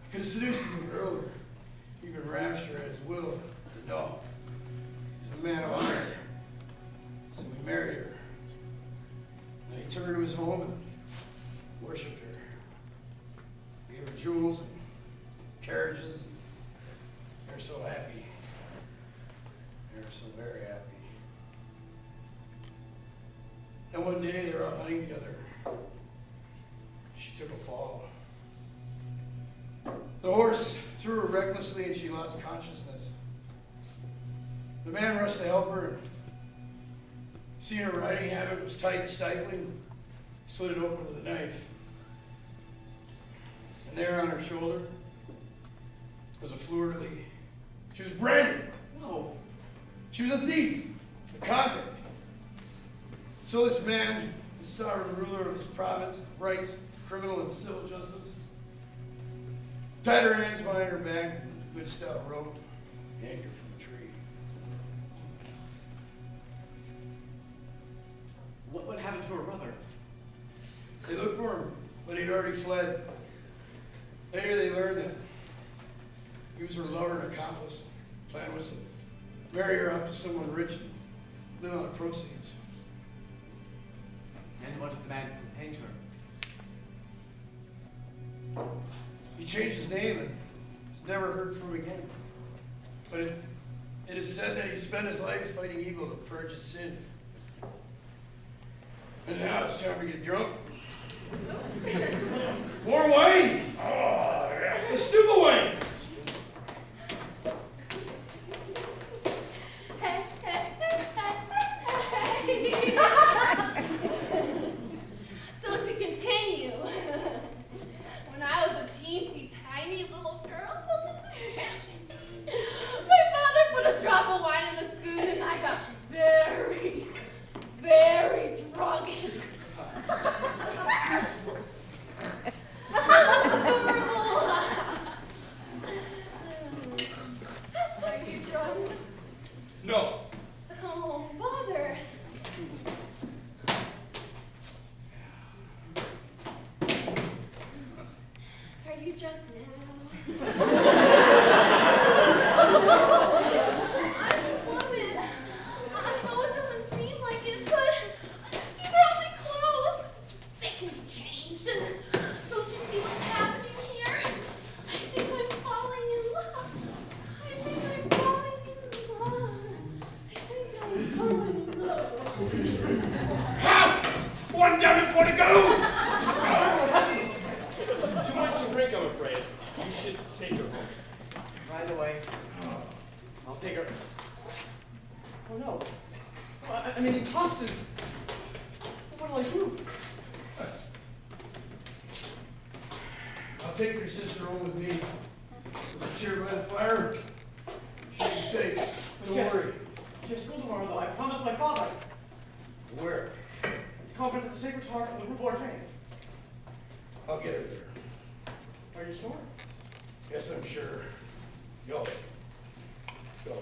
He could have seduced this girl or even ravished her at his will, but no. He's a man of honor. So we married her. And he took her to his home and worshipped her. Gave her jewels and carriages. And they're so happy. They're so very happy. Then one day they were out hunting together. She took a fall. The horse threw her recklessly and she lost consciousness. The man rushed to help her, and seeing her riding habit was tight and stifling, slid it open with a knife. And there on her shoulder was a fleur-de-lis. She was branded. No. She was a thief, a convict. So this man, the sovereign ruler of this province, of rights, criminal and civil justice, tied her hands behind her back, good stout rope, anchor from a tree. What happened to her brother? They looked for him, but he'd already fled. Later they learned that he was her lover and accomplice. The plan was to marry her off to someone rich and live on the proceeds. And what did the man who hanged her? He changed his name and was never heard from again. But it is said that he spent his life fighting evil to purge his sin. And now it's time to get drunk. More wine! Oh, yes, the stupid wine! So to continue, when I was a teensy tiny little girl, my father put a drop of wine in the spoon and I got very, very drunk. That's adorable. Are you drunk? No. Oh, bother. Are you drunk now? I'm a woman. I know it doesn't seem like it, but these are only clothes. They can be changed. And don't you see what's happening here? I think I'm falling in love. I think I'm falling in love. I think I'm falling in love. Help! One down and 4 to go! Too much to drink, I'm afraid. You should take her home. Right away. I'll take her. Oh no. I mean, he tossed us. What'll I do? I'll take your sister home with me. We'll cheer by the fire. She'll be safe. Don't Yes. worry. She has school tomorrow, though. I promised my father. Where? The convent of the Sacred Heart on the Rue Bourget. I'll get her there. Are you sure? Yes, I'm sure. Go. Go.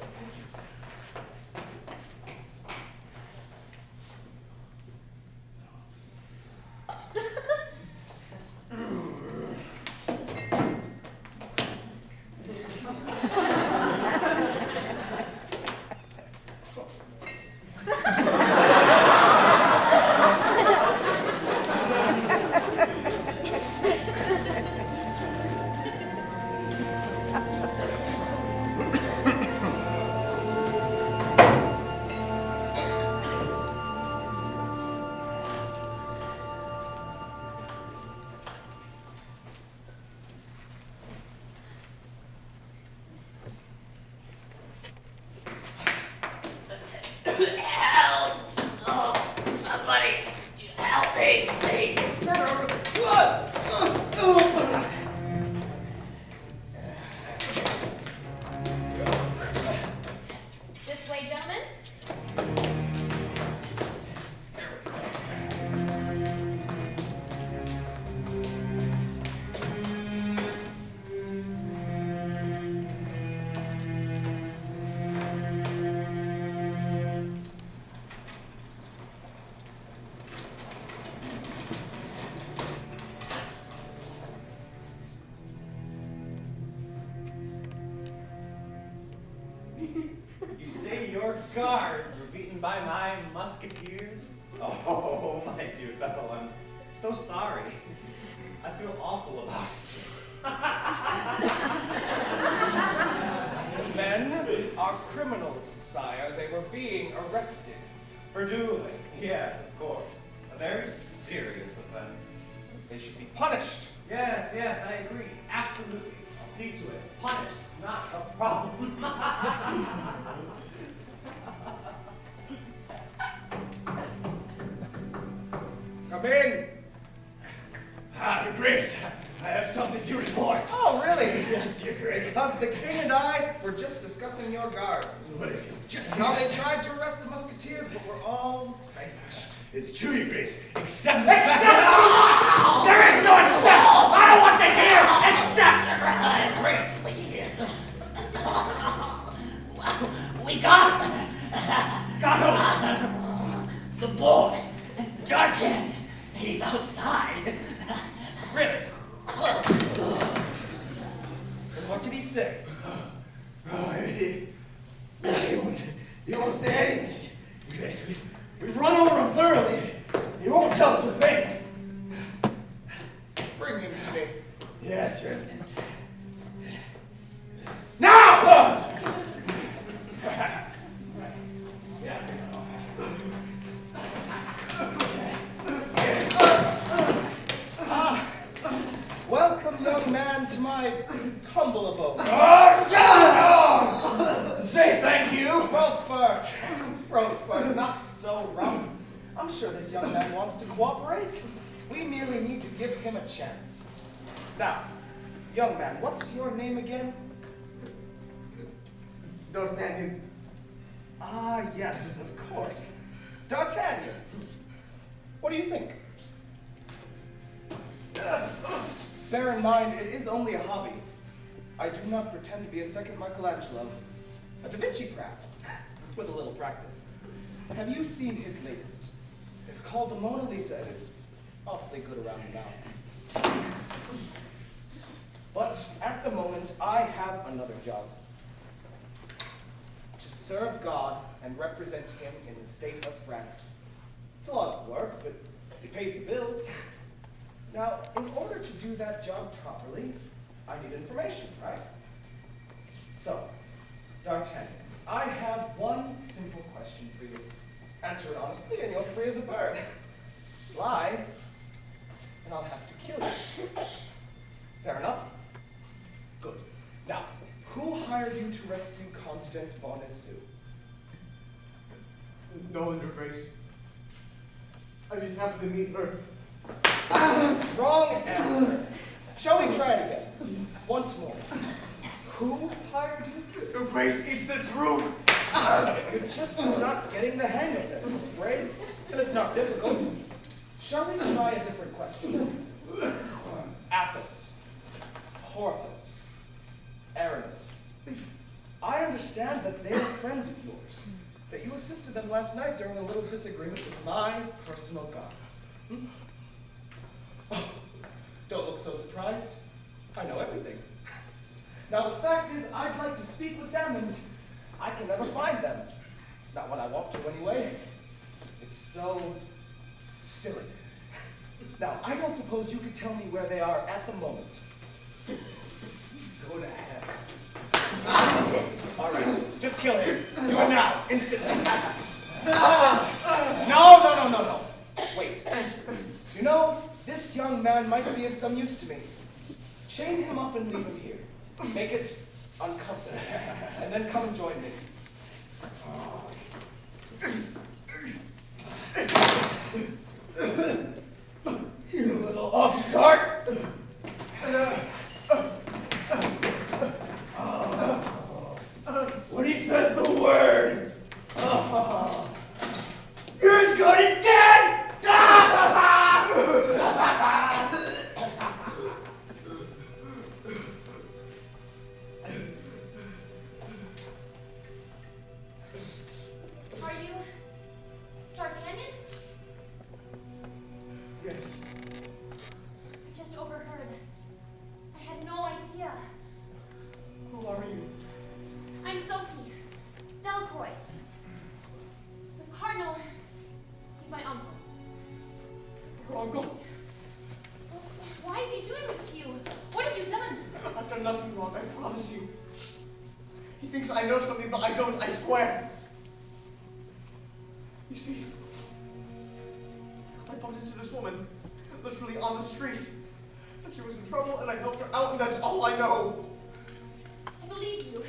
Help! Oh, somebody help me, please. This way, gentlemen. You say your guards were beaten by my musketeers? Oh, my dear fellow, I'm so sorry. I feel awful about it. Men are criminals, sire. They were being arrested. For dueling? Yes, of course. A very serious offense. They should be punished. Yes, yes, I agree. Absolutely. I'll see to it. Punished, not a problem. Come in. Your Grace, I have something to report. Oh, really? Yes, Your Grace. Because the king and I were just discussing your guards. What if you just How they tried to arrest the musketeers, but were all vanquished. It's true, Your Grace. Except the fact. There is no except! I don't want to hear except! Grace, please. say? He won't say anything. We've run over him thoroughly. He won't tell us a thing. Bring him to me. Yes, Your Eminence. Now! Welcome, young man, to my humble abode. Say thank you. Rothford, not so rough. I'm sure this young man wants to cooperate. We merely need to give him a chance. Now, young man, what's your name again? D'Artagnan. Ah, yes, of course. D'Artagnan. What do you think? Bear in mind, it is only a hobby. I do not pretend to be a second Michelangelo. A Da Vinci, perhaps, with a little practice. Have you seen his latest? It's called the Mona Lisa, and it's awfully good around the mouth. But at the moment, I have another job. To serve God and represent him in the state of France. It's a lot of work, but it pays the bills. Now, in order to do that job properly, I need information, right? So, D'Artagnan, I have one simple question for you. Answer it honestly, and you're free as a bird. Lie, and I'll have to kill you. Fair enough? Good. Now, who hired you to rescue Constance Bonacieux? No one, Your Grace. I just happened to meet her. Wrong answer. Shall we try it again? Once more. Who hired you? Your Grace, it's the truth. You're just not getting the hang of this, I'm afraid. And it's not difficult. Shall we try a different question? Athos, Porthos, Aramis. I understand that they're friends of yours, that you assisted them last night during a little disagreement with my personal guards. Oh, don't look so surprised. I know everything. Now the fact is, I'd like to speak with them, and I can never find them. Not when I want to, anyway. It's so silly. Now, I don't suppose you could tell me where they are at the moment. Go to hell. All right, just kill him. Do it now, instantly. No. Wait. You know, this young man might be of some use to me. Chain him up and leave him here. Make it uncomfortable. And then come and join me. You little upstart! When he says the word, you're as good as dead! Are you D'Artagnan? Yes. I just overheard. I had no idea. Who are you? I'm Sophie Delacroix. The Cardinal, he's my uncle. Your uncle? Why is he doing this to you? What have you done? I've done nothing wrong, I promise you. He thinks I know something, but I don't, I swear. You see, I bumped into this woman, literally on the street. She was in trouble, and I helped her out, and that's all I know. I believe you.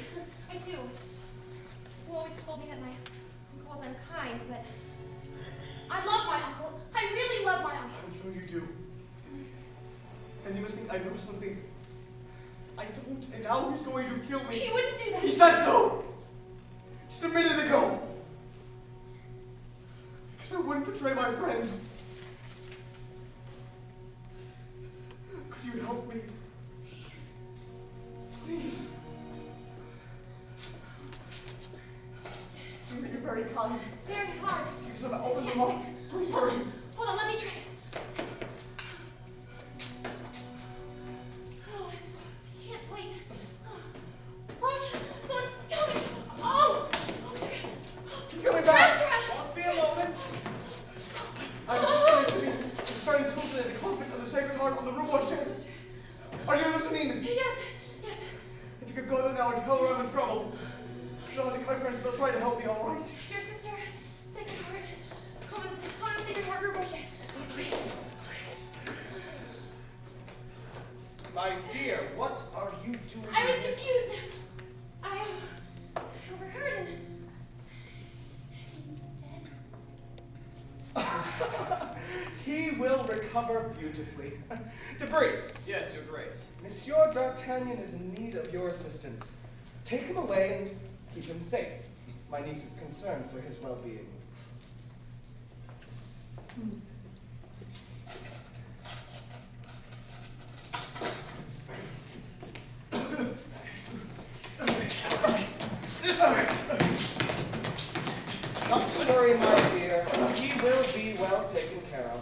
I do. You always told me that my uncle was unkind, but I love my uncle. I really love my uncle. I'm sure you do. And you must think I know something. I don't, and now he's going to kill me. He wouldn't do that. He said so! Just a minute ago! Because I wouldn't betray my friends. Could you help me? Please. You're being very kind. Very hard. Because I'm open them up. Please hurry. Hold on, let me try this. Oh, I can't quite. you could go there now and tell her I'm in trouble. I'll have to get my friends, they'll try to help me, all right? Your sister, Sacred Heart. Come on, Sacred Heart, we're worship. My dear, what are you doing? I was confused. I overheard and... Is he dead? He will recover beautifully. Debris. Yes, Your Grace. Monsieur D'Artagnan is in need of your assistance. Take him away and keep him safe. My niece is concerned for his well-being. This way! Not to worry, my dear. He will be well taken care of.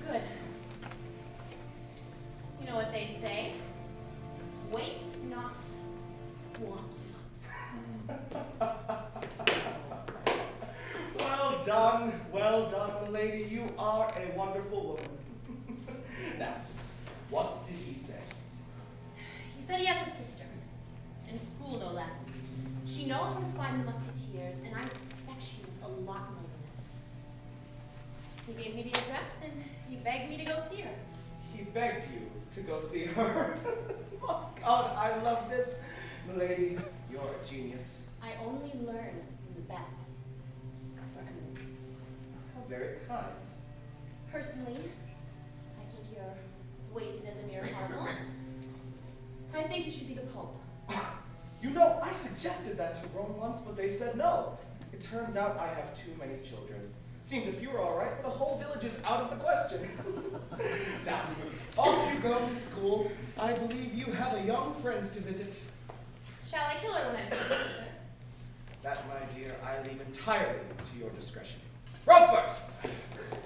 Good. You know what they say? Waste not, want not. Well done, my lady. You are a wonderful woman. Now, what did he say? He said he has a sister. In school, no less. She knows where to find the Musketeers, and I suspect she knows a lot more than that. He gave me the address, and he begged me to go see her. He begged you to go see her. Oh, God, I love this. Milady, you're a genius. I only learn from the best. How very kind. Personally, I think you're wasted as a mere cardinal. I think you should be the Pope. You know, I suggested that to Rome once, but they said no. It turns out I have too many children. Seems if you were all right, but the whole village is out of the question. Now, off you go to school. I believe you have a young friend to visit. Shall I kill her when I'm done with her? That, my dear, I leave entirely to your discretion. Robert!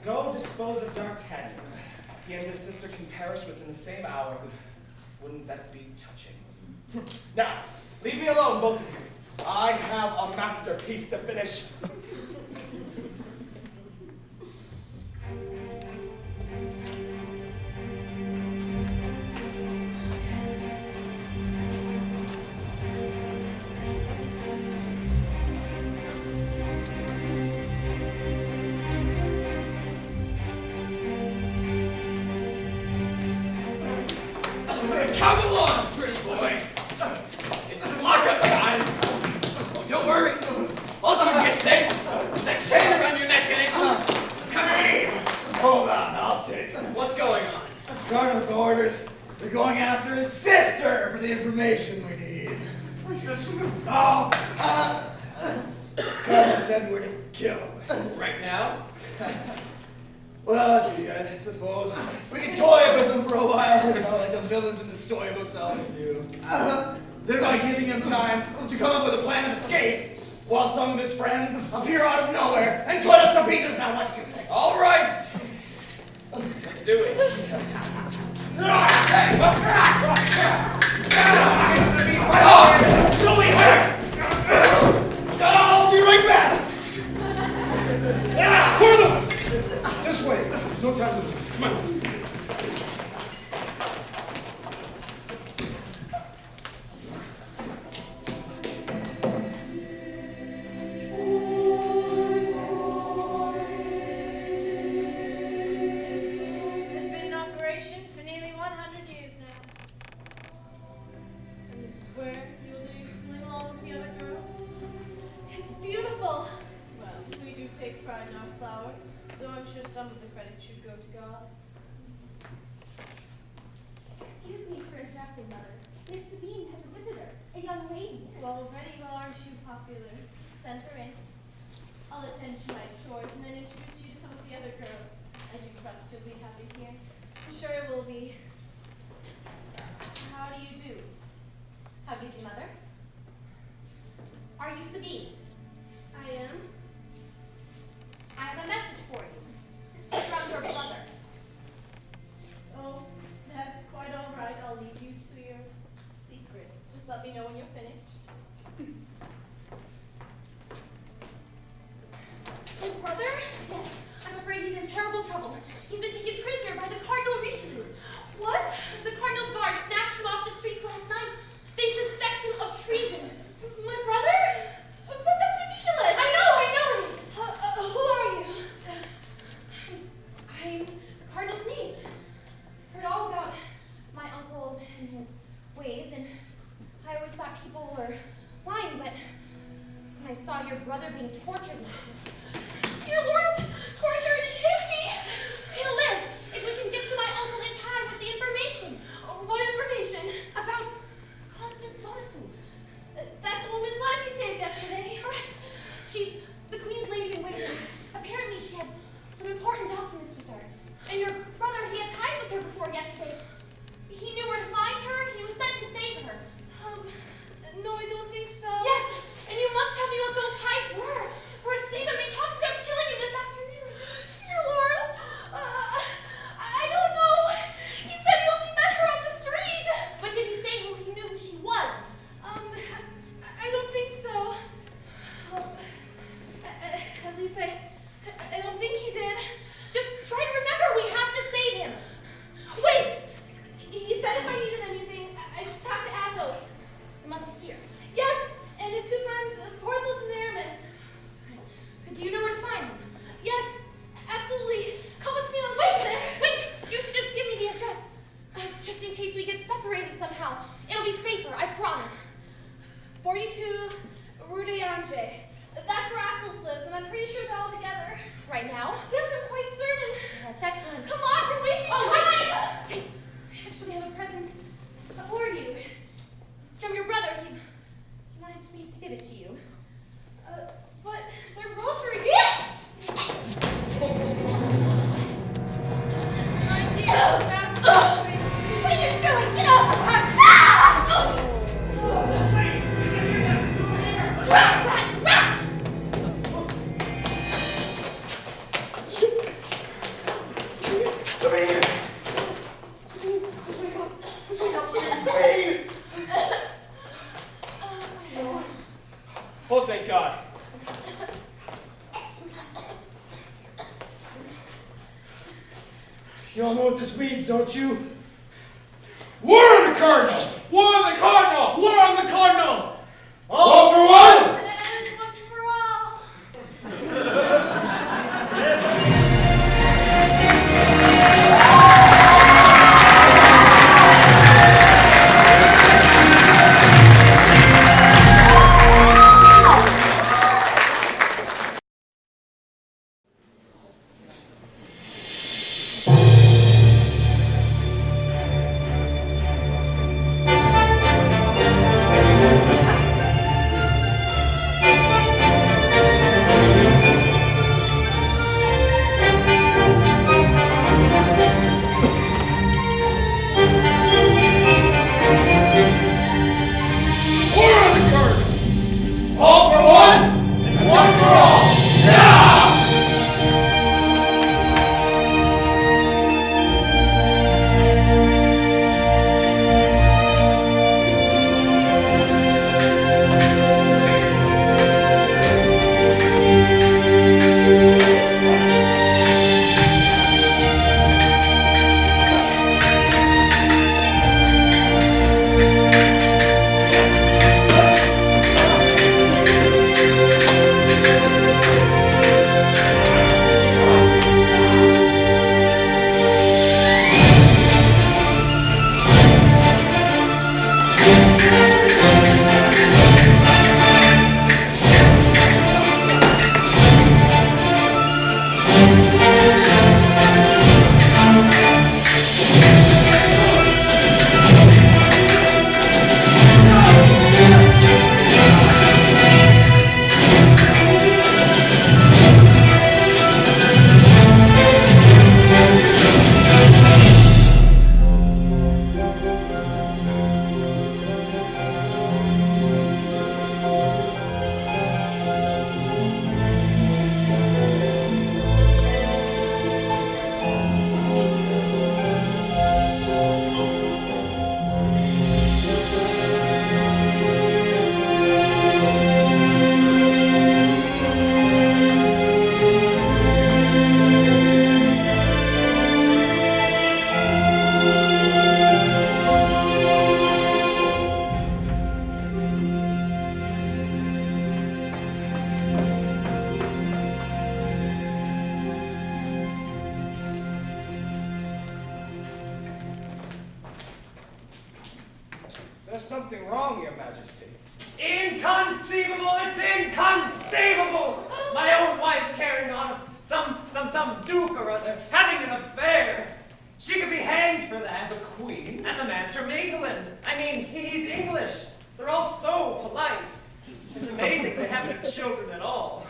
Go dispose of D'Artagnan. He and his sister can perish within the same hour. Wouldn't that be touching? Now, leave me alone, both of you. I have a masterpiece to finish. Come along, pretty boy. It's lock-up time. Oh, don't worry. I'll keep you safe. That chain around your neck and ankles. Come here. Hold on, I'll take it. What's going on? Cardinal's orders. They're going after his sister for the information we need. My sister? Oh, Cardinal said we're to kill him. Right now? Well, let's see, I suppose we can toy with him for a while, you know, like the villains in the storybooks always do. Thereby giving him time to come up with a plan of escape, while some of his friends appear out of nowhere and cut us to pieces. Now, what do you think? All right. Let's do it. Don't leave her! I'll be right back! For them! This way. There's no time to lose. Come on. It's been in operation for nearly 100 years now. And this is where you will do your schooling along with the other girls. It's beautiful. Well, we do take pride in our flowers, though I'm sure some of the credit should go to God. Excuse me for interrupting, Mother. Miss Sabine has a visitor, a young lady. Well, ready, well, aren't you popular? Send her in. I'll attend to my chores and then introduce you to some of the other girls. I do trust you'll be happy here. I'm sure it will be. How do you do? How do you do, Mother? Are you Sabine? I am. I have a message for you. From your brother. Oh, that's quite all right. I'll leave you to your secrets. Just let me know when you're finished. His brother? Yes. I'm afraid he's in terrible trouble. He's been taken prisoner by the Cardinal Richelieu. What? The Cardinal's guard snatched him off the streets last night. and I always thought people were lying, but when I saw your brother being tortured last night. Dear Lord, tortured is he? He'll live if we can get to my uncle in time with the information. What information? About Constance Monasu. That's a woman's life he saved yesterday. Correct. She's the Queen's lady in waiting. Apparently she had some important documents with her. And your brother, he had ties with her before yesterday. He knew where to find her. He was sent to save her. No, I don't think so. Yes, and you must tell me what those ties were. For to save him, they talked about killing him this afternoon. Dear Lord, I don't know. He said he only met her on the street. But did he say he knew who she was? I don't think so. At least I don't think he did. Just try to remember, we have to save him. Wait! He said if I needed anything, I should talk to Athos, the Musketeer. Yes, and his two friends, Porthos and Aramis. Do you know where to find them? Yes, absolutely. Come with me on Tuesday. Wait! You should just give me the address. Just in case we get separated somehow. It'll be safer, I promise. 42 Rue de Angers. That's where Athos lives, and I'm pretty sure they're all together. Right now? Yes, I'm quite certain. That's excellent. Come on, we're wasting time! Wait, I actually have a present for you. It's from your brother. He wanted me to give it to you. But they're groceries. My dear, what are you doing? Get off of her! Oh, thank God. You all know what this means, don't you? War on the Cardinal! War on the Cardinal! War on the Cardinal! All for one! And one for all. There's something wrong, Your Majesty. Inconceivable! It's inconceivable! My own wife carrying on some duke or other, having an affair. She could be hanged for that. The Queen? And the man's from England. I mean, he's English. They're all so polite. It's amazing they have any children at all.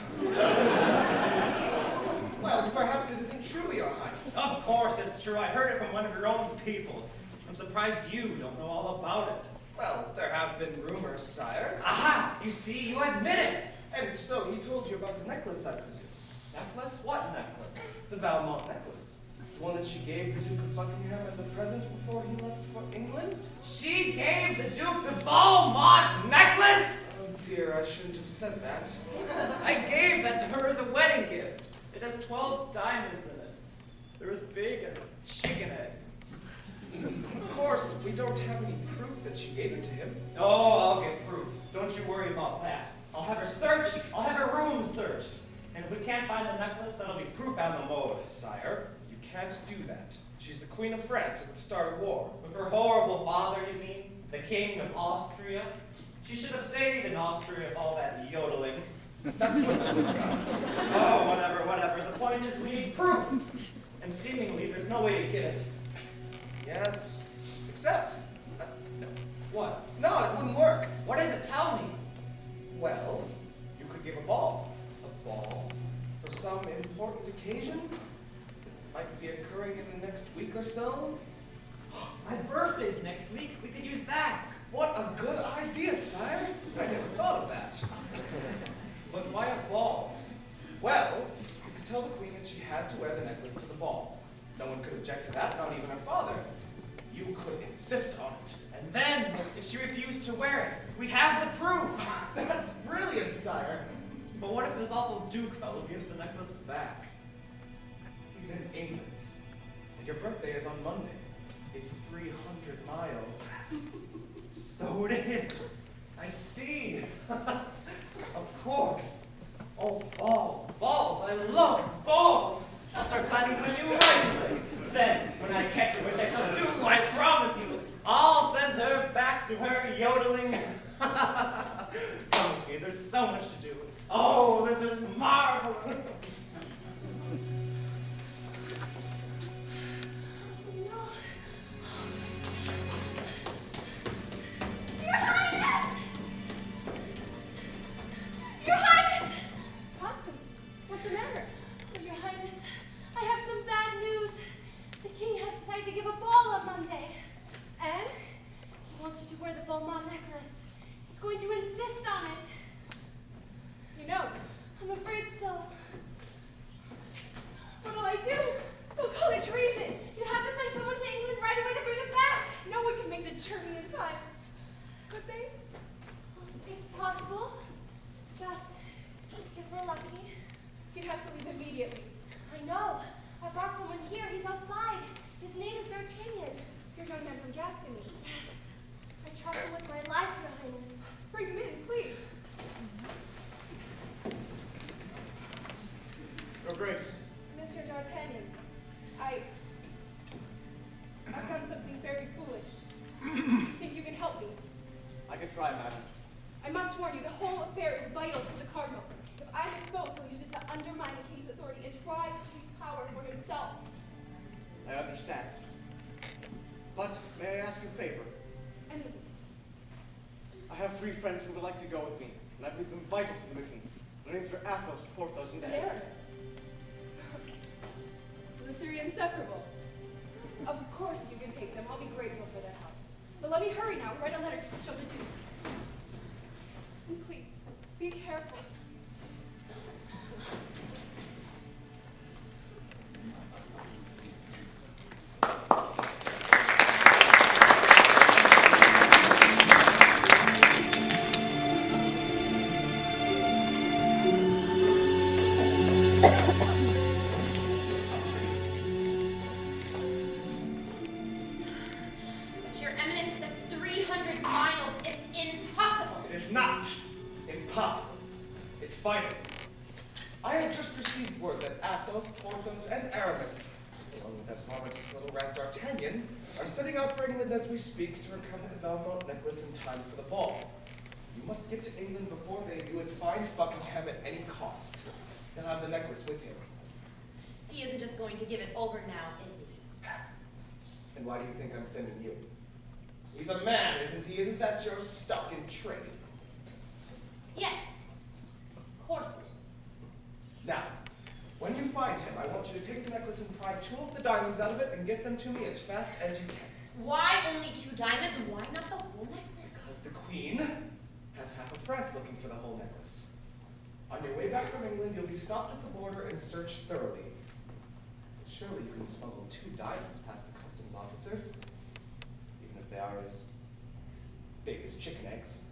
Well, perhaps it isn't true, Your Highness. Of course it's true. I heard it from one of your own people. I'm surprised you don't know all about it. Well, there have been rumors, sire. Aha! You see, you admit it. And so he told you about the necklace, I presume. Necklace? What necklace? The Valmont necklace. The one that she gave the Duke of Buckingham as a present before he left for England? She gave the Duke the Valmont necklace? Oh dear, I shouldn't have said that. I gave that to her as a wedding gift. It has 12 diamonds in it. They're as big as chicken eggs. Of course, we don't have any proof that she gave it to him. Oh, I'll get proof. Don't you worry about that. I'll have her searched. I'll have her room searched. And if we can't find the necklace, that'll be proof on the mode. Sire, you can't do that. She's the Queen of France. It would start a war. With her horrible father, you mean? The King of Austria? She should have stayed in Austria with all that yodeling. That's what's inside. Oh, whatever. The point is we need proof. And seemingly there's no way to get it. Yes, except... no. What? No, it wouldn't work. What is it? Tell me. Well, you could give a ball. A ball? For some important occasion that might be occurring in the next week or so. My birthday's next week. We could use that. What a good idea, sire. I never thought of that. But why a ball? Well, you could tell the Queen that she had to wear the necklace to the ball. No one could object to that, not even her father. You could insist on it. And then, if she refused to wear it, we'd have the proof. That's brilliant, sire. But what if this awful Duke fellow gives the necklace back? He's in England. And your birthday is on Monday. It's 300 miles. So it is. I see. Of course. Oh, balls. I love balls. I'll start planning them a new way. Then, when I catch her, which I shall do, I promise you, I'll send her back to her yodeling. Come with me, there's so much to do. Oh, this is marvelous. Your Highness! Your Highness! Constance, what's the matter? Oh, Your Highness, I have some bad news. The king has decided to give a ball on Monday. And? He wants you to wear the Beaumont necklace. He's going to insist on it. You know, I'm afraid so. what'll I do? They'll call it treason. You have to send someone to England right away to bring it back. No one can make the journey in time. Could they? It's possible. Just if we're lucky. You'd have to leave immediately. I know. I brought someone here. He's outside. His name is D'Artagnan. Your young man from Gascony. Yes. I trust him with my life, Your Highness. Bring him in, please. Your Grace. Mr. D'Artagnan, I've done something very foolish. Think you can help me? I could try, madam. I must warn you, the whole affair is vital to the Cardinal. If I'm exposed, he'll use it to undermine the King's authority and try to seize power for himself. I understand. But may I ask you a favor? Anything. I have 3 friends who would like to go with me, and I believe them vital to the mission. Their names are Athos, Porthos, and Aramis. Aramis. The 3 inseparables. Of course you can take them. I'll be grateful for their help. But let me hurry now. Write a letter to show the Duke. And please, be careful. Your Eminence, that's 300 miles. It's impossible. It is not impossible. It's vital. I have just received word that Athos, Porthos, and Aramis along with that varmintous little rat D'Artagnan, are setting out for England as we speak to recover the Belmont necklace in time for the ball. You must get to England before they do and find Buckingham at any cost. He'll have the necklace with him. He isn't just going to give it over now, is he? And why do you think I'm sending you? He's a man, isn't he? Isn't that your stock in trade? Yes. Of course it is. Now, when you find him, I want you to take the necklace and pry 2 of the diamonds out of it and get them to me as fast as you can. Why only 2 diamonds? Why not the whole necklace? Because the Queen has half of France looking for the whole necklace. On your way back from England, you'll be stopped at the border and searched thoroughly. But surely you can smuggle 2 diamonds past the customs officers, even if they are as big as chicken eggs.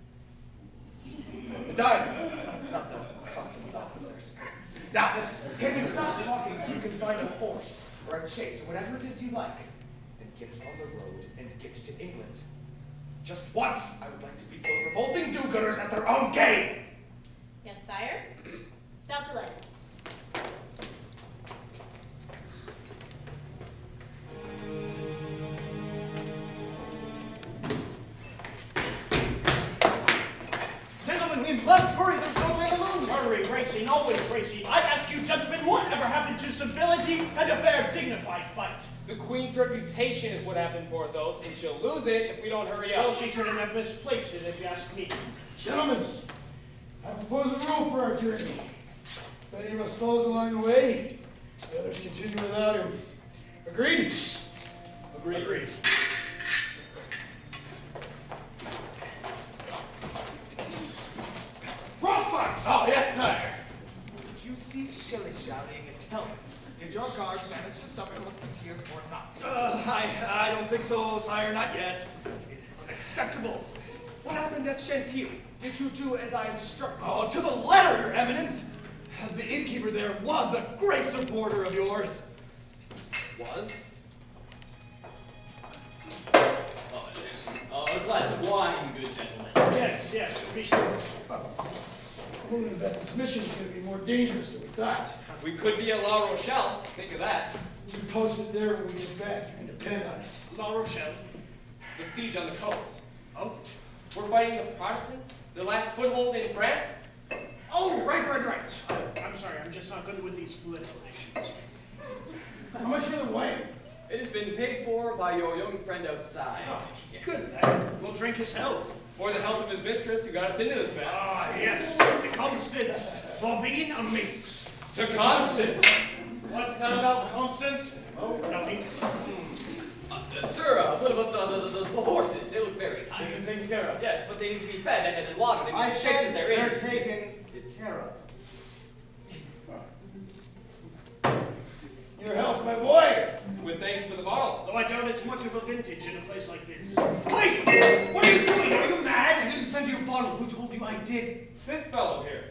The diamonds, not the customs officers. Now, can we stop talking so you can find a horse or a chase or whatever it is you like and get on the road and get to England? Just once, I would like to beat those revolting do-gooders at their own game. Yes, sire. Without delay. Gentlemen, we must hurry. There's no time to lose. Hurry, racing, always racing. I ask you, gentlemen, what ever happened to civility and a fair, dignified fight? The Queen's reputation is what happened, Porthos, and she'll lose it if we don't hurry up. Well, she shouldn't have misplaced it, if you ask me. Gentlemen, I propose a rule for our journey. If any of us falls along the way, the others continue without him. Agreed? Agreed. Rockfire! Oh, yes, sire. Did you cease shilly-shallying and tell me, did your guards manage to stop the Musketeers or not? I don't think so, sire, not yet. That is unacceptable. What happened at Chantilly? Did you do as I instructed? Oh, to the letter, Your Eminence. The innkeeper there was a great supporter of yours. Was? A glass of wine, good gentlemen. Yes, to be sure. I'm willing to bet this mission is going to be more dangerous than we thought. We could be at La Rochelle. Think of that. We post it there when we get back. You can depend on it. La Rochelle. The siege on the coast. Oh, We're fighting the Protestants? Their last foothold in France? oh, right. I'm sorry, I'm just not good with these political issues. How much for the wine? It has been paid for by your young friend outside. Oh, Yes. Good lad. We'll drink his health. Or the health of his mistress who got us into this mess. Ah, yes, to Constance, for being a minx. To Constance! What's that about Constance? Oh, nothing. Sir, what about the horses? They look very They've tired. been taken care of. Yes, but they need to be fed and watered. They need I to be shaken said their they're ears. taken care of. Your health, my boy. With thanks for the bottle. Though I doubt it's much of a vintage in a place like this. Wait! What are you doing? Are you mad? I didn't send you a bottle. Who told you I did? This fellow here.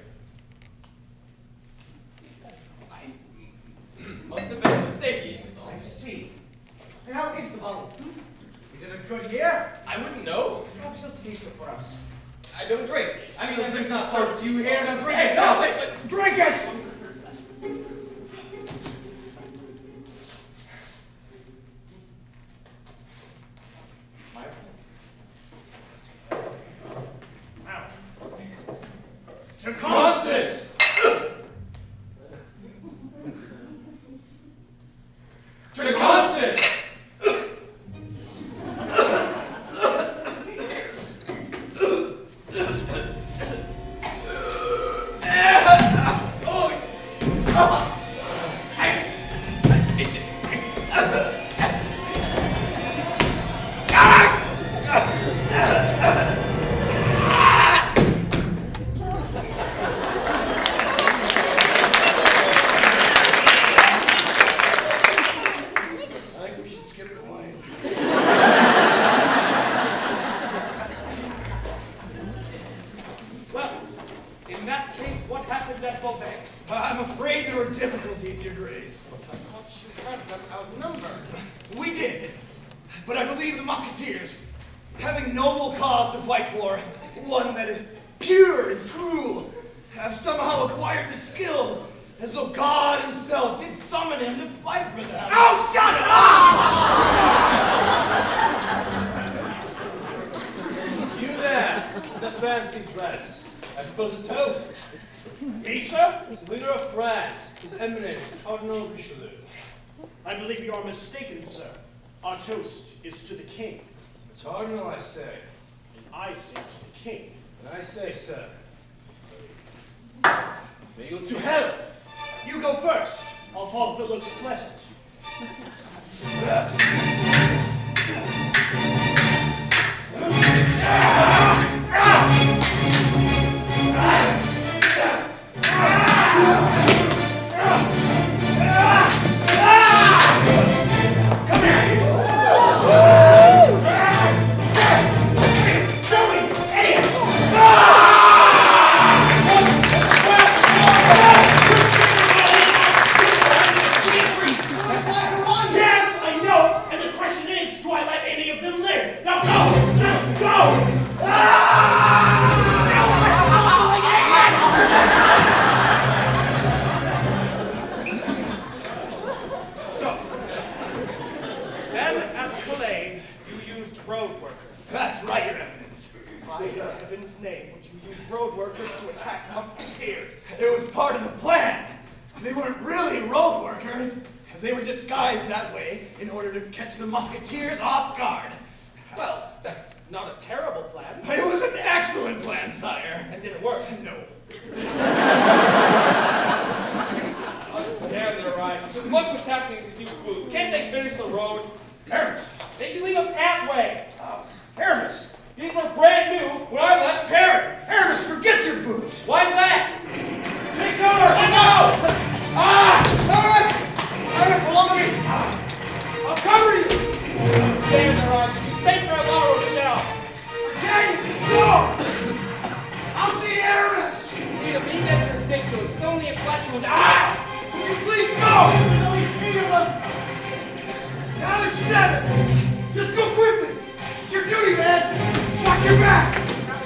Must have been a mistake, is all. I see. And how is the bottle? Is it a good year? I wouldn't know. Perhaps you'll taste it for us. I don't drink. I mean, I'm just not thirst. You hear? Now drink Hey, it. no, wait, but Drink it! My apologies. Now, To Constance! To Constance! I think we should skip the wine. Well, in that case, what happened at Beauvais? I'm afraid there were difficulties, Your Grace. I thought you had them outnumbered. We did, but I believe the Musketeers, having noble cause to fight for, one that is pure and true, have somehow acquired the skills as though God himself did summon him to fight for them. Oh, shut up! You there, in the fancy dress. I propose a toast. Me, sir? As the leader of France, His Eminence, Cardinal Richelieu. I believe you are mistaken, sir. Our toast is to the king. The Cardinal, I say. And I say to the king. And I say, sir. May you go to hell! You go first. I'll follow if it looks pleasant. That's right, Your Eminence. By heaven's name, would you use road workers to attack Musketeers? It was part of the plan. They weren't really road workers. They were disguised that way in order to catch the Musketeers off guard. Well, that's not a terrible plan. It was an excellent plan, sire. And did it work? No. Damn, they're right. Just look what's happening to these boots. Can't they finish the road? Hermes! They should leave them halfway. Hermes! These were brand new when I left Paris. Hermes, forget your boots! Why's that? Take cover! Oh, no! Ah! Hermes! Hermes, hold on to me! I'll cover you! Damn, they're on. Be safe for La Rochelle. Dang, just go! I'll see Hermes! See, to me, that's ridiculous. It's only a question of... Ah! Would you please go? There's only 3 of them! Now there's 7! Just go quickly! It's your duty, man! Just watch your back!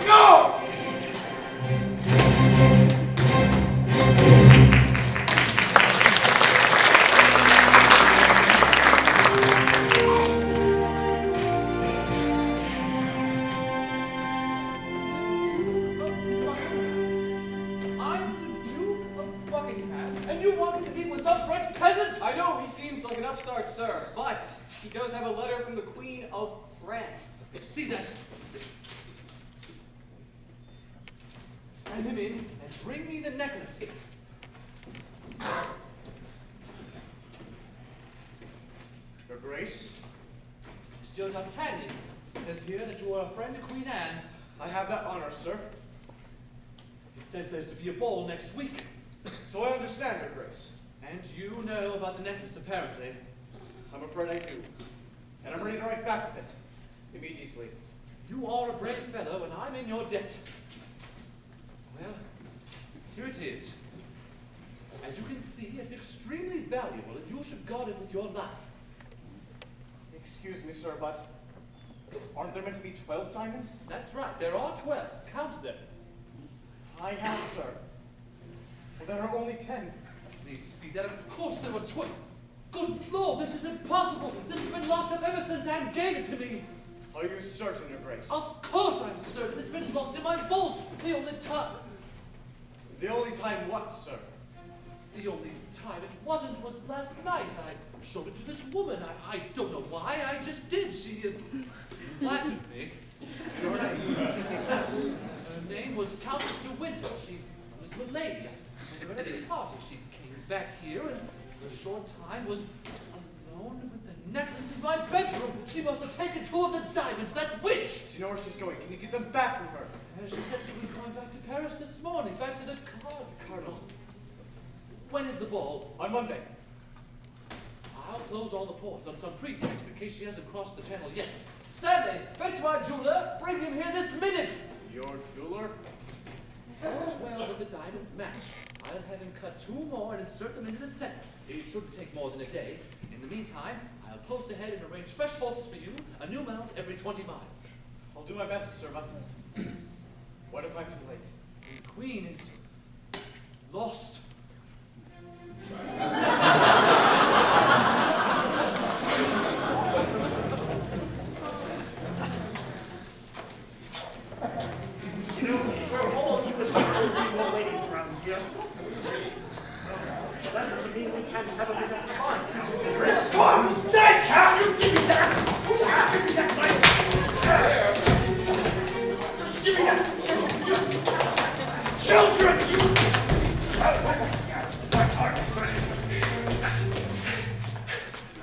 Go! I know he seems like an upstart, sir, but he does have a letter from the Queen of France. See that? Send him in and bring me the necklace. Your Grace? Monsieur D'Artagnan, it says here that you are a friend of Queen Anne. I have that honor, sir. It says there's to be a ball next week. So I understand, Your Grace. And you know about the necklace, apparently. I'm afraid I do. And I'm ready to write back with it. Immediately. You are a brave fellow, and I'm in your debt. Well, here it is. As you can see, it's extremely valuable, and you should guard it with your life. Excuse me, sir, but aren't there meant to be 12 diamonds? That's right, there are 12. Count them. I have, sir. Well, there are only 10. You see that? Of course there were 12. Good Lord, this is impossible. This has been locked up ever since Anne gave it to me. Are you certain, Your Grace? Of course I'm certain. It's been locked in my vault. The only time... The only time what, sir? The only time it wasn't was last night. I showed it to this woman. I don't know why. I just did. She flattered me. Your name? Her name was Countess de Winter. She's a lady. At the very party, she came back here and for a short time was alone with the necklace in my bedroom. She must have taken 2 of the diamonds, that witch! Do you know where she's going? Can you get them back from her? She said she was going back to Paris this morning, back to the Cardinal. When is the ball? On Monday. I'll close all the ports on some pretext in case she hasn't crossed the channel yet. Stanley, fetch my jeweler. Bring him here this minute. Your jeweler? 12 of the diamonds match. I'll have him cut 2 more and insert them into the center. It shouldn't take more than a day. In the meantime, I'll post ahead and arrange fresh horses for you, a new mount every 20 miles. I'll do my best, sir, but what if I'm too late? The Queen is lost. You know, for a whole heap of no ladies around here. That doesn't mean we can't have a bit of fun. God, who's dead, Cap? You give me that! Give me that knife! Give me that! Children!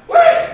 Wait!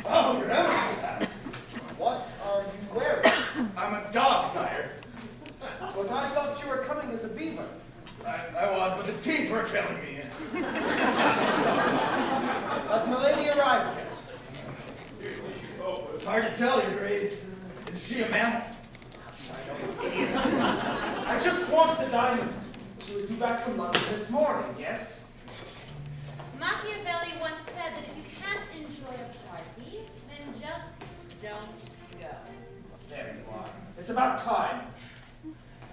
Oh, your eminence. What are you wearing? I'm a dog, sire. But I thought you were coming as a beaver. I was, but the teeth were killing me. Has Milady arrived yet? Oh, it's hard to tell, Your Grace. Is she a mammal? I just want the diamonds. She was due back from London this morning, yes? Machiavelli once said that if you can't enjoy a party, then just don't go. There you are. It's about time.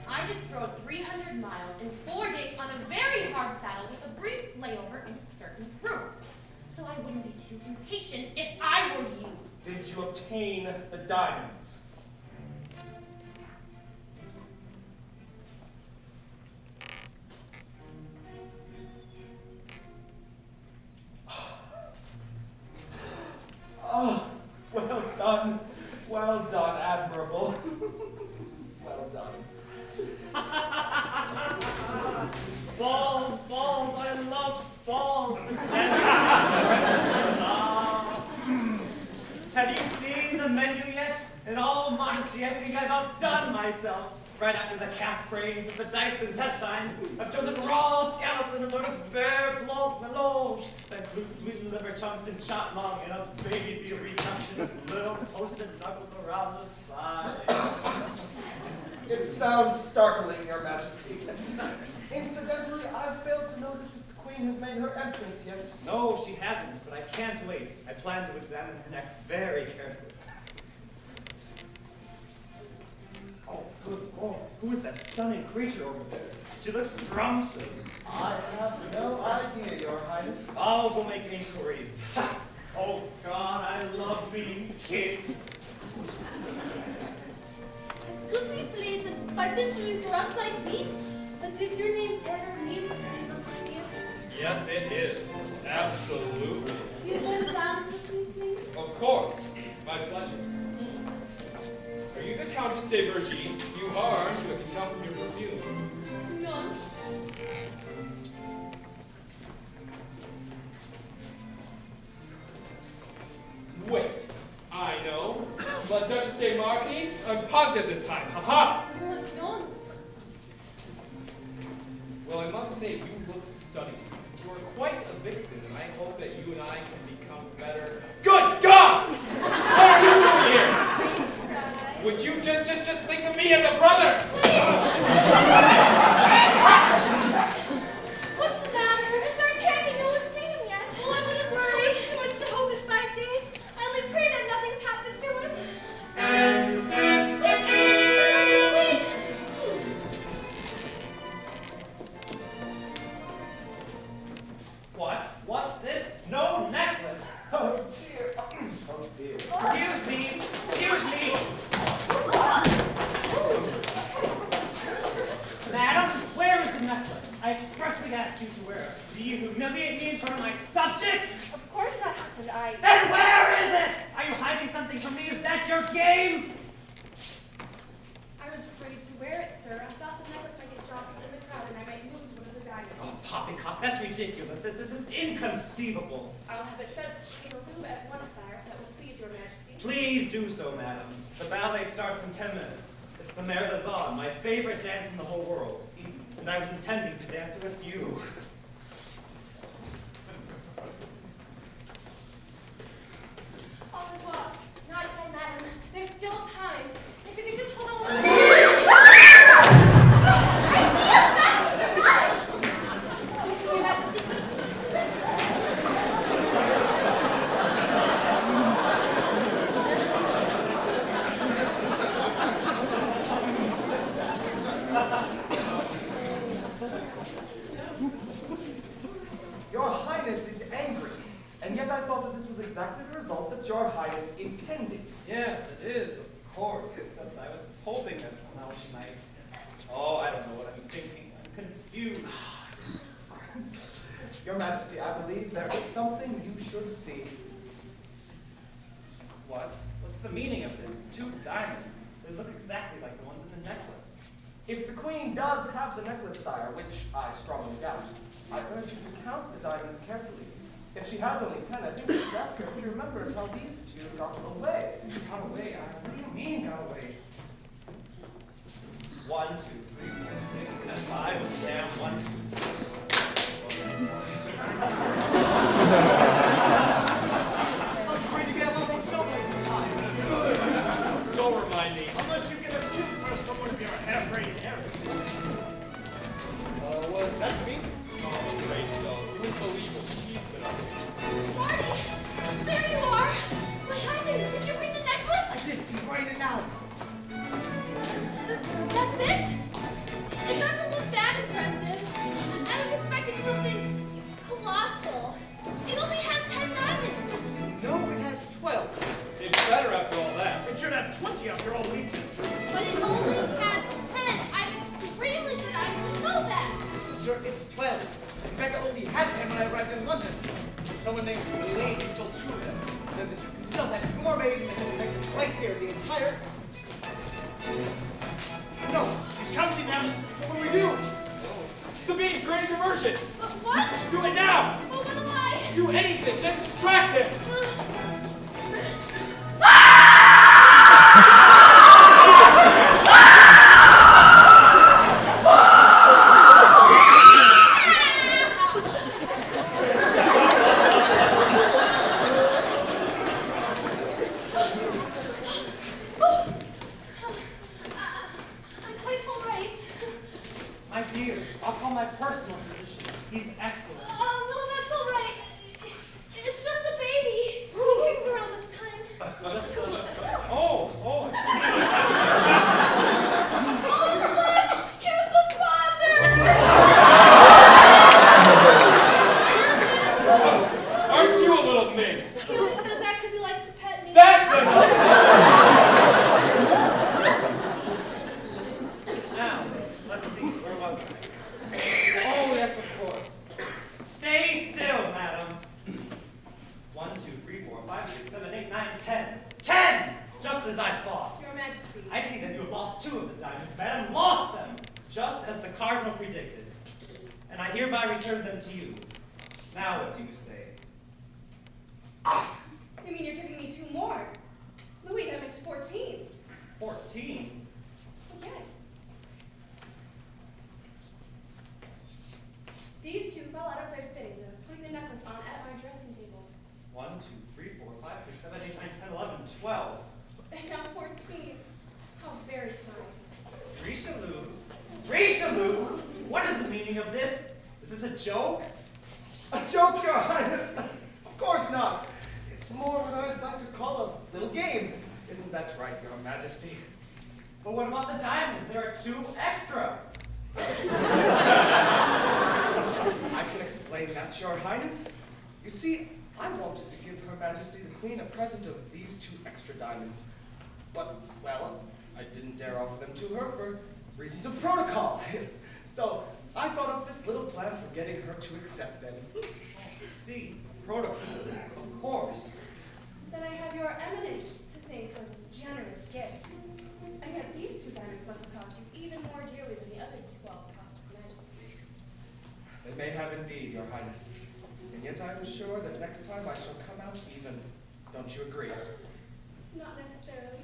I just rode 300 miles in 4 days on a very hard saddle with a brief layover in a certain room. So I wouldn't be too impatient if I were you. Did you obtain the diamonds? Oh, well done, admirable. Well done. Balls, balls, I love balls. Have you seen the menu yet? In all modesty, I think I've outdone myself. Right after the calf brains and the diced intestines, I've chosen raw scallops and a sort of bear blanc melange that includes sweet liver chunks and chopped long and a baby beef reduction of little toasted knuckles around the side. It sounds startling, Your Majesty. Incidentally, I've failed to notice if the Queen has made her entrance yet. No, she hasn't, but I can't wait. I plan to examine her neck very carefully. Oh, good Lord, who is that stunning creature over there? She looks scrumptious. I have no idea, Your Highness. I'll go make inquiries. Oh, God, I love being king. Excuse me, please, pardon to interrupt like this, but is your name ever Miss Musketeers? Yes, it is. Absolutely. You will dance with me, please? Of course. My pleasure. Are you the Countess de Vergy? You are, I can tell from your perfume. No. Wait. I know. But Duchess de Marty? I'm positive this time. Ha-ha! No. Well, I must say, you look stunning. You are quite a vixen, and I hope that you and I can become better. Good God! What are you doing here? Would you just think of me as a brother? What's the matter? Is there a candy? No one's seen him yet. Well, I wouldn't worry. Too much to hope in 5 days. I only pray that nothing's happened to him. What? What's this? No necklace! Oh, dear. something from me? Is that your game? I was afraid to wear it, sir. I thought the necklace might get jostled in the crowd and I might lose one of the diamonds. Oh, poppycock, that's ridiculous. It's inconceivable. I will have it fed to the Louvre at once, sire, if that will please your majesty. Please do so, madam. The ballet starts in 10 minutes. It's the Mer des Arts, my favorite dance in the whole world. And I was intending to dance with you. All is lost. Not yet, madam. There's still time. If you could just hold on a little bit. Your majesty. Your Highness is angry, and yet I thought that this was exactly the result that Your Highness intended. Yes, it is, of course. Except I was hoping that somehow she might. Oh, I don't know what I'm thinking. I'm confused. Your Majesty, I believe there is something you should see. What? What's the meaning of this? 2 diamonds. They look exactly like the ones in the necklace. If the Queen does have the necklace, sire, which I strongly doubt, I urge you to count the diamonds carefully. If she has only 10, I think we should ask her if she remembers how these 2 got away. Got away? What do you mean got away? 1, 2, 3, 4, 6, and 5. Oh, damn, 1, 2. I'm trying to get a little filming time. Don't remind me. Unless you get a scoop first from one of your half-brained errands. What does that mean? Oh, great, so you wouldn't believe what she's been up to. Marty! There you are! What happened? Did you bring the necklace? I did. He's writing it now. That's it? It doesn't look that impressive. I was expecting something colossal. It only has 10 diamonds. No, it has 12. It's better after all that. It should have 20 after all week. But it only has 10. I have extremely good eyes to know that. Sir, it's 12. In fact, I only had 10 when I arrived in London. Someone named Elaine stole 2 of them. And then the 2 can still have your maid and the necklace right here. The entire. No, he's counting them. What will we do? Sabine, great diversion! What? Do it now! Oh, what am I? Do anything, just distract him! I'm quite all right. My dear, I'll call my personal physician. He's excellent. Oh, no, that's all right. It's just the baby. He kicks around this time. Just oh, I see. Oh, look! Here's the father! Aren't you a little minx? He only says that because he likes to pet me. That's enough! Now, let's see, where was I? Oh, yes, of course. Stay still, madam. 1, 2, 3, 4, 5, 6, 7, 8, 9, 10. 10! Just as I thought. Your majesty. I see that you have lost 2 of the diamonds, madam. Lost them! Just as the cardinal predicted. And I hereby return them to you. Now what do you say? You mean you're giving me 2 more? Louis, that makes 14. 14? Oh, yes. These 2 fell out of their fittings. I was putting the necklace on at my dressing table. 1, 2, 3, 4, 5, 6, 7, 8, 9, 10, 11, 12. And now 14. How very kind. Richelieu? Richelieu? What is the meaning of this? Is this a joke? A joke, Your Highness? Of course not. It's more what I'd like to call a little game. Isn't that right, Your Majesty? But what about the diamonds? There are 2 extra. I can explain that, Your Highness. You see, I wanted to give Her Majesty the Queen a present of these 2 extra diamonds. But, well, I didn't dare offer them to her for reasons of protocol. So I thought of this little plan for getting her to accept them. See, protocol, of course. Then I have your eminence to thank. diamonds must have cost you even more dearly than the other 12 cost His Majesty. They may have indeed, Your Highness. And yet I am sure that next time I shall come out even. Don't you agree? Not necessarily.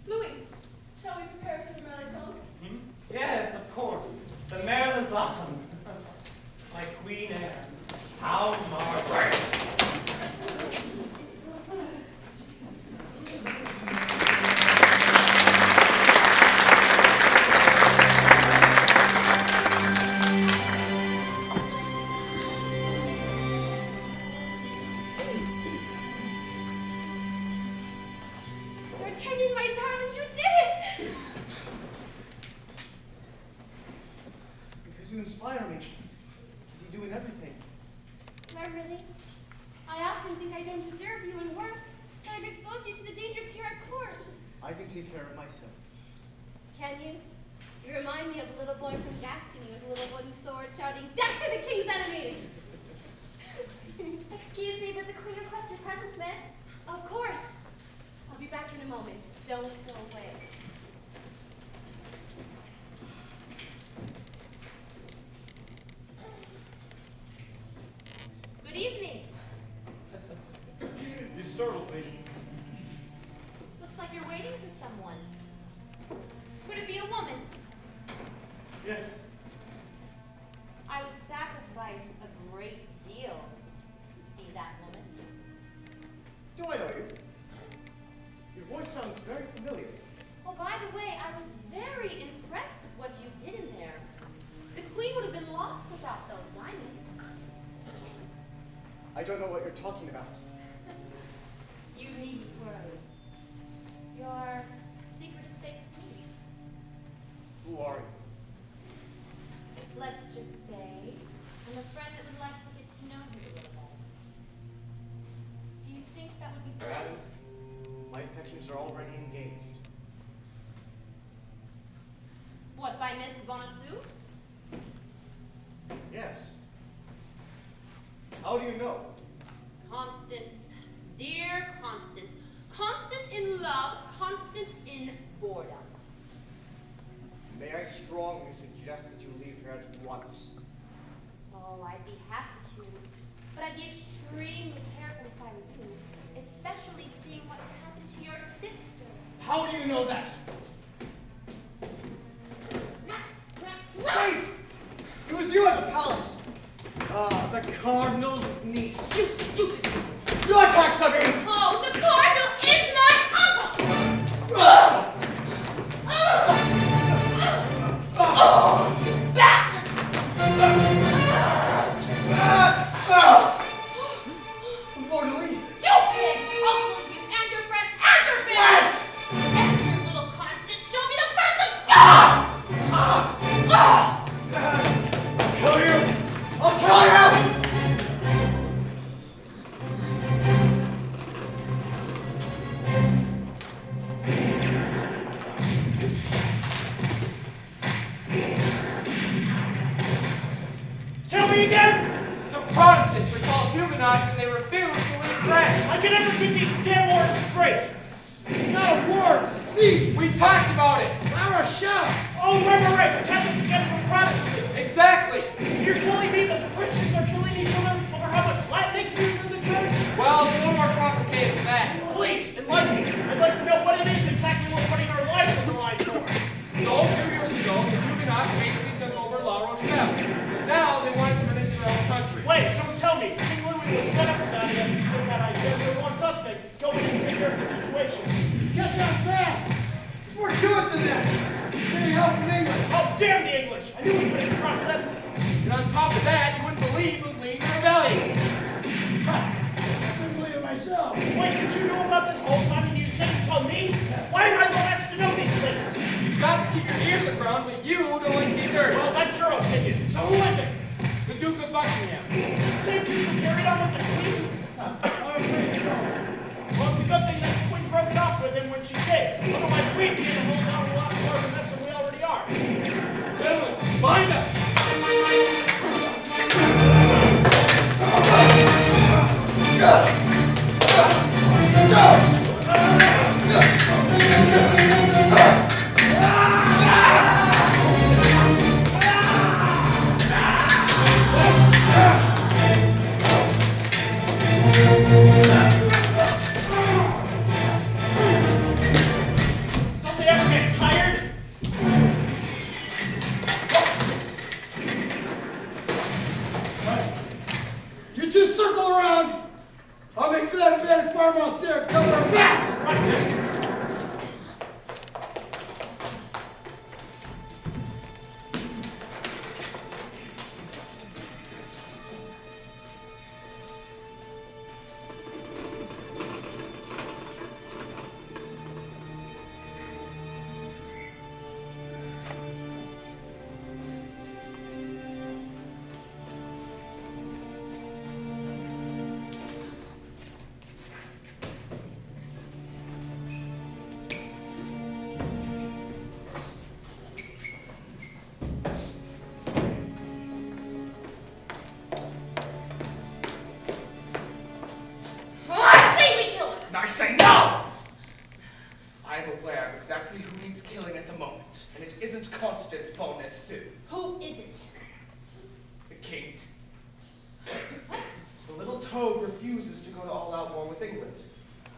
Louis, shall we prepare for the Merlison? Yes, of course. The Merlison. My Queen Anne. How marvelous. D'Artagnan, my darling, you did it! Because you inspire me. Is he doing everything? Am I really? I often think I don't deserve you, and worse, that I've exposed you to the dangers here at court. I can take care of myself. Can you? You remind me of a little boy from Gascony with a little wooden sword shouting, "Death to the king's enemies!" Excuse me, but the queen requests your presence, miss. Of course. I'll be back in a moment. Don't go away. Good evening. You startled me. Looks like you're waiting for someone. Could it be a woman? Yes. I would sacrifice a great deal to be that woman. Do I know you? Your voice sounds very familiar. Oh, by the way, I was very impressed with what you did in there. The queen would have been lost without those diamonds. I don't know what you're talking about. You needn't worry. Your secret is safe with me. Who are you? Let's just say I'm a friend that would like to get to know you a little better. Do you think that would be best? My affections are already engaged. What, by Mrs. Bonacieux? Yes. How do you know? Constance, dear Constance, constant in love, constant in boredom. May I strongly suggest that you leave here at once? Oh, I'd be happy to, but I'd be extremely careful if I were you, especially seeing what happened to your sister. How do you know that? Wait! It was you at the palace. The cardinal's niece. You stupid! You attacked somebody! Oh, the cardinal is my uncle! Bastard! Before to leave. You pig! I'll kill you and your friends and your family! And your little Constance, show me the person! I'll kill you! I'll kill you! Tell me again! The Protestants are called Huguenots and they refuse to leave France. I can never get these damn wars straight. It's not a war, it's a siege. We talked about it. La Rochelle. Oh, right. The Catholics against the Protestants. Exactly. So you're telling me that the Christians are killing each other over how much Latin they can use in the church? Well, it's a little more complicated than that. Please, enlighten me. I'd like to know what it is exactly we're putting our lives on the line for. So, a few years ago, the Huguenots basically took over La Rochelle. But now they want to turn it into their own country. Wait, don't tell me. King Louis was fed up with that idea, so he wants us to go in and take care of the situation. Catch on fast. There's more to it than that. Getting help from England. Oh, damn the English. I knew we couldn't trust them. And on top of that, you wouldn't believe who's leading the rebellion. I couldn't believe it myself. Wait, did you know about this whole time and you didn't tell me? Why am I the last to know these things? You've got to keep your ear to the ground, but you don't like to get dirty. Well, that's your opinion. So who is it? The Duke of Buckingham. The same dude who carried on with the Queen? I'm afraid so. Well, it's a good thing that the Queen broke it off with him when she did. Otherwise, we'd be in a whole lot more of a mess than we already are. Gentlemen, bind us! Go! No! I am aware of exactly who needs killing at the moment, and it isn't Constance Bonus Sue. Who is it? The king. The little toad refuses to go to all-out war with England.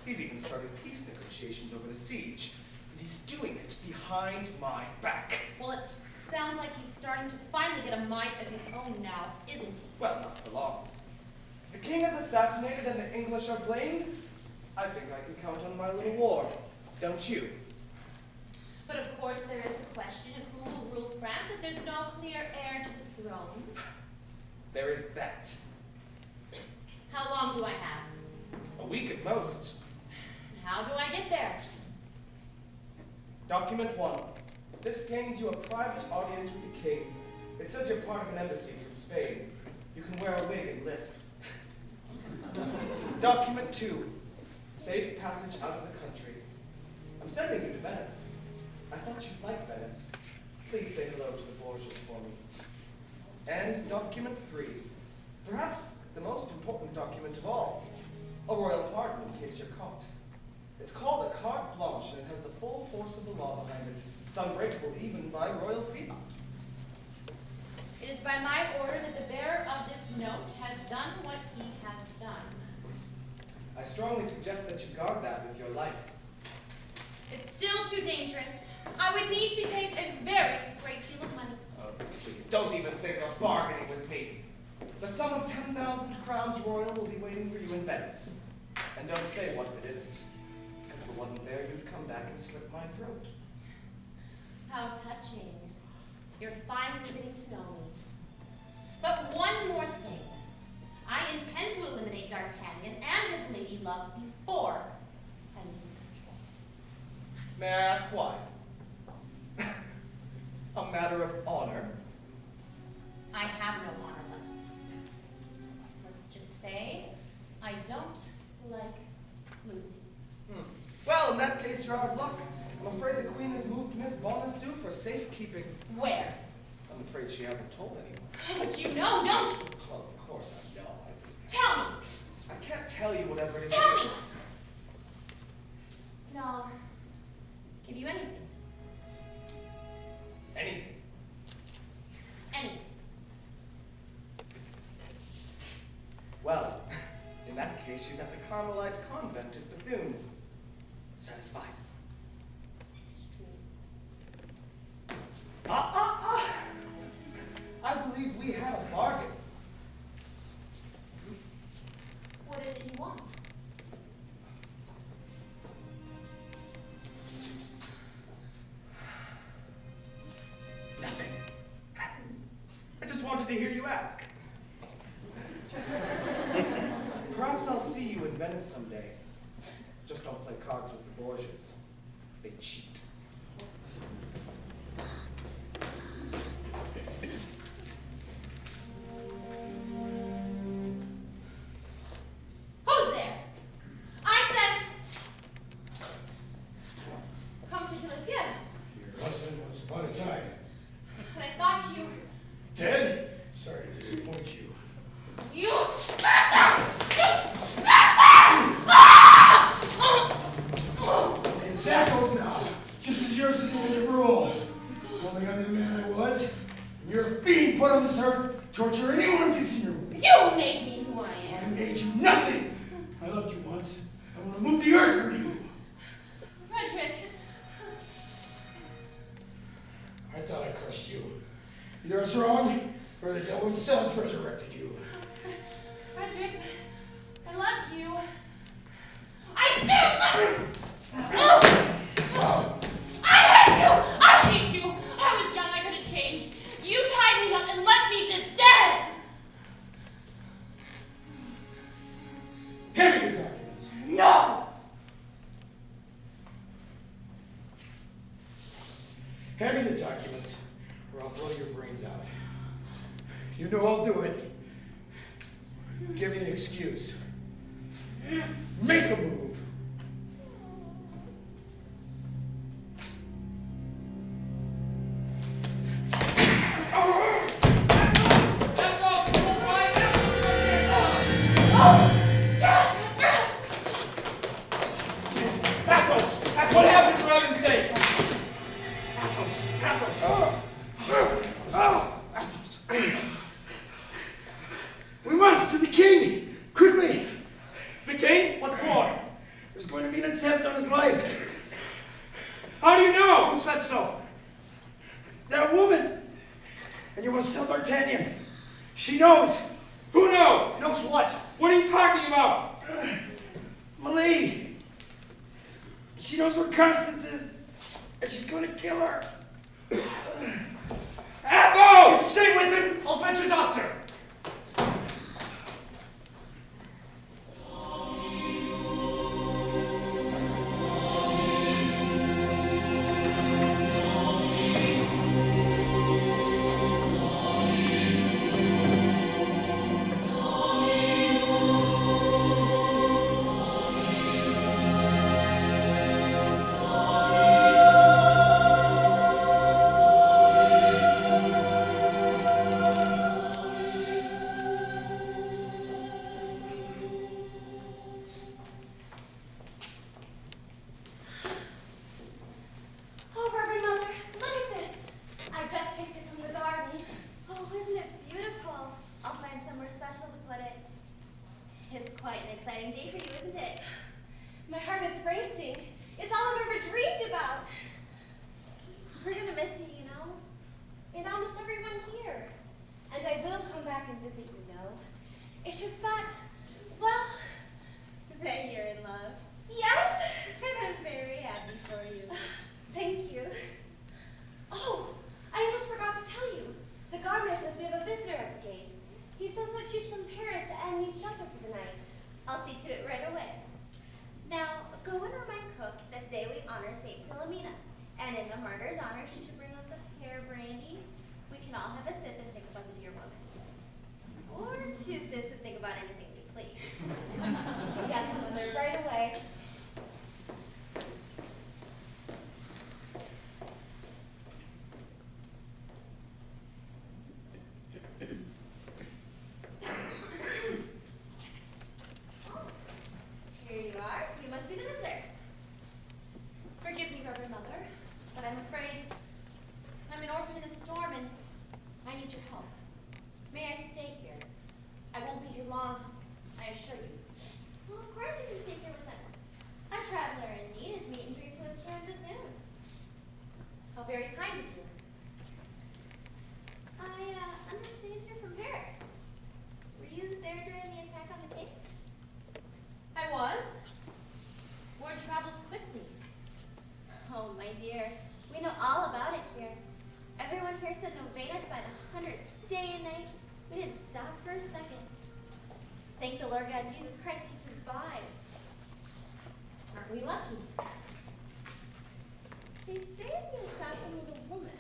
He's even started peace negotiations over the siege, and he's doing it behind my back. Well, it sounds like he's starting to finally get a mind of his own now, isn't he? Well, not for long. If the king is assassinated and the English are blamed, I think I can count on my little war. Don't you? But of course there is the question of who will rule France if there's no clear heir to the throne. There is that. How long do I have? A week at most. How do I get there? Document 1. This gains you a private audience with the king. It says you're part of an embassy from Spain. You can wear a wig and lisp. Document 2. Safe passage out of the country. I'm sending you to Venice. I thought you'd like Venice. Please say hello to the Borgias for me. And document 3. Perhaps the most important document of all. A royal pardon in case you're caught. It's called a carte blanche and it has the full force of the law behind it. It's unbreakable even by royal fiat. It is by my order that the bearer of this note has done what he has done. I strongly suggest that you guard that with your life. It's still too dangerous. I would need to be paid a very great deal of money. Oh, please, don't even think of bargaining with me. The sum of 10,000 crowns royal will be waiting for you in Venice. And don't say what if it isn't. Because if it wasn't there, you'd come back and slit my throat. How touching. You're finally getting to know me. But one more thing. I intend to eliminate D'Artagnan and his lady love before I leave the May I ask why? A matter of honor. I have no honor left. Let's just say I don't like losing. Well, in that case, you're out of luck. I'm afraid the queen has moved Miss Bonacieux for safekeeping. Where? I'm afraid she hasn't told anyone. But you know, don't you? Well, of course I know. Tell me. I can't tell you whatever it is. Tell me. No. I'll give you anything. Anything. Anything. Well, in that case, she's at the Carmelite convent at Bethune. Satisfied? It's true. I believe we had a bargain. What is it you want? Nothing. I just wanted to hear you ask. Perhaps I'll see you in Venice someday. Just don't play cards with the Borgias. They cheat. Who's there? I said, come to Philadelphia. Your husband once upon a time. But I thought you... Dead? Sorry to disappoint you. You... In shackles now, just as yours is in the rule. Only I'm the man I was, and you're a fiend put on this earth to torture anyone who gets in your way. You made me who I I am. made you nothing. I loved you once. I want to move the earth for you. Frederick. I thought I crushed you. Either I was wrong, or the devil himself resurrected you. Frederick, I loved you. I still love you! Oh! I hate you! I hate you! I was young, I could have changed. You tied me up and left me just dead! Hand me your documents. No! Hand me the documents, or I'll blow your brains out. You know I'll do it. Give me an excuse. Make a move. That's all cool, right? Oh! God! Athos! What happened, for heaven's sake? Athos! We must to the king! Quickly! The king? What for? There's going to be an attempt on his life. How do you know? Who said so? That woman! And you must tell D'Artagnan. She knows. Who knows? Knows what? What are you talking about? Milady. She knows where Constance is. And she's going to kill her. Athos! Stay with him. I'll fetch a doctor. Oh, Reverend Mother, look at this. I just picked it from the garden. Oh, isn't it beautiful? I'll find somewhere special to put it. It's quite an exciting day for you, isn't it? My heart is racing. It's all I've ever dreamed about. We're gonna miss you, you know? And I'll miss everyone here. And I will come back and visit, you know. It's just that, well, that you're in love. Yes, and I'm very happy for you. Thank you. Oh, I almost forgot to tell you. The gardener says we have a visitor at the gate. He says that she's from Paris and needs shelter for the night. I'll see to it right away. Now, go and remind Cook that today we honor St. Philomena. And in the martyr's honor, she should bring up the pear brandy. We can all have a sip and think about the dear woman. Or 2 sips and think about anything we please. Yes, Mother, right away. Here you are. You must be the visitor. Forgive me, Reverend Mother, but I'm afraid I'm an orphan in a storm and I need your help. May I stay here? I won't be here long, I assure you. Well, of course you can stay here with us. A traveler in need is meat and drink to us here in Bethune. How very kind of you. I understand you're from Paris. Were you there during the attack on the king? I was. Word travels quickly. Oh, my dear. We know all about it here. Everyone here said novenas by the hundreds, day and night. We didn't stop for a second. Thank the Lord God Jesus Christ, he survived. Aren't we lucky? They say the assassin was a woman.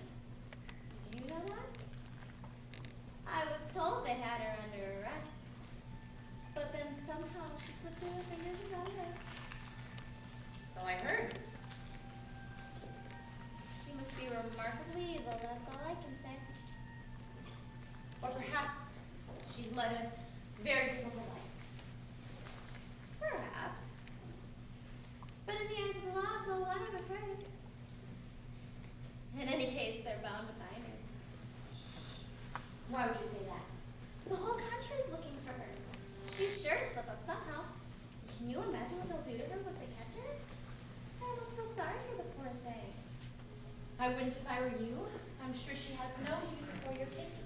Do you know that? I was told they had her under arrest. But then somehow she slipped through her fingers and got away. So I heard. She must be remarkably evil, that's all I can say. Or perhaps she's led a very difficult life. Perhaps. But in the eyes of the law, it's all one, I'm afraid. In any case, they're bound to find her. Why would you say that? The whole country's looking for her. She's sure to slip up somehow. Can you imagine what they'll do to her once they catch her? I almost feel sorry for the poor thing. I wouldn't if I were you. I'm sure she has no use for your pity.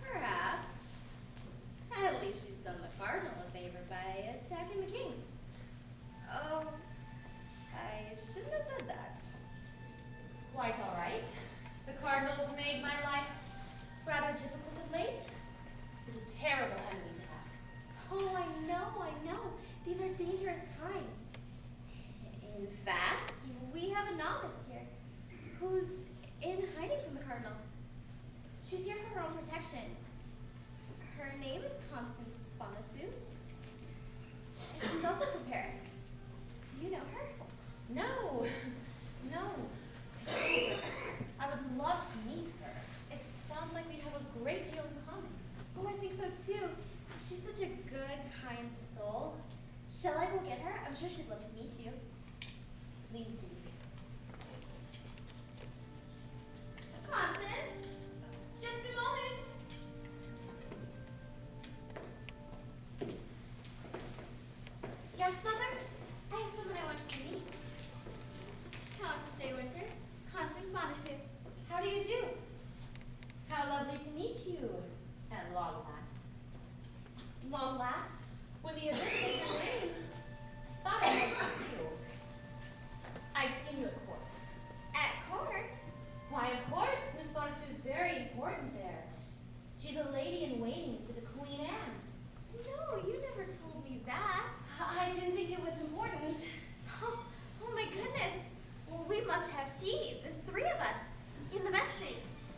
Perhaps. At least she's done the cardinal a favor by attacking the king. Oh, I shouldn't have said that. It's quite all right. The cardinal has made my life rather difficult of late. He's a terrible enemy to have. Oh, I know. These are dangerous times. In fact, we have a novice here who's in hiding from the cardinal. She's here for her own protection. Her name is Constance Bonacieux. She's also from Paris. Do you know her? No. I would love to meet her. It sounds like we'd have a great deal in common. Oh, I think so too. She's such a good, kind soul. Shall I go get her? I'm sure she'd love to meet you. Please do. Constance, just a moment. Yes, Mother? I have someone I want to meet. Countess Stay Winter, Constance Monasu. How do you do? How lovely to meet you at long last. Long last? When the abyss was your name. Thought I might see you. I've seen you at court. At court? Why, of course. Miss Monasu's very important there. She's a lady in waiting to the Queen Anne. No, you never told me that. I didn't think it was important. Oh my goodness. Well, we must have tea, the three of us, in the vestry.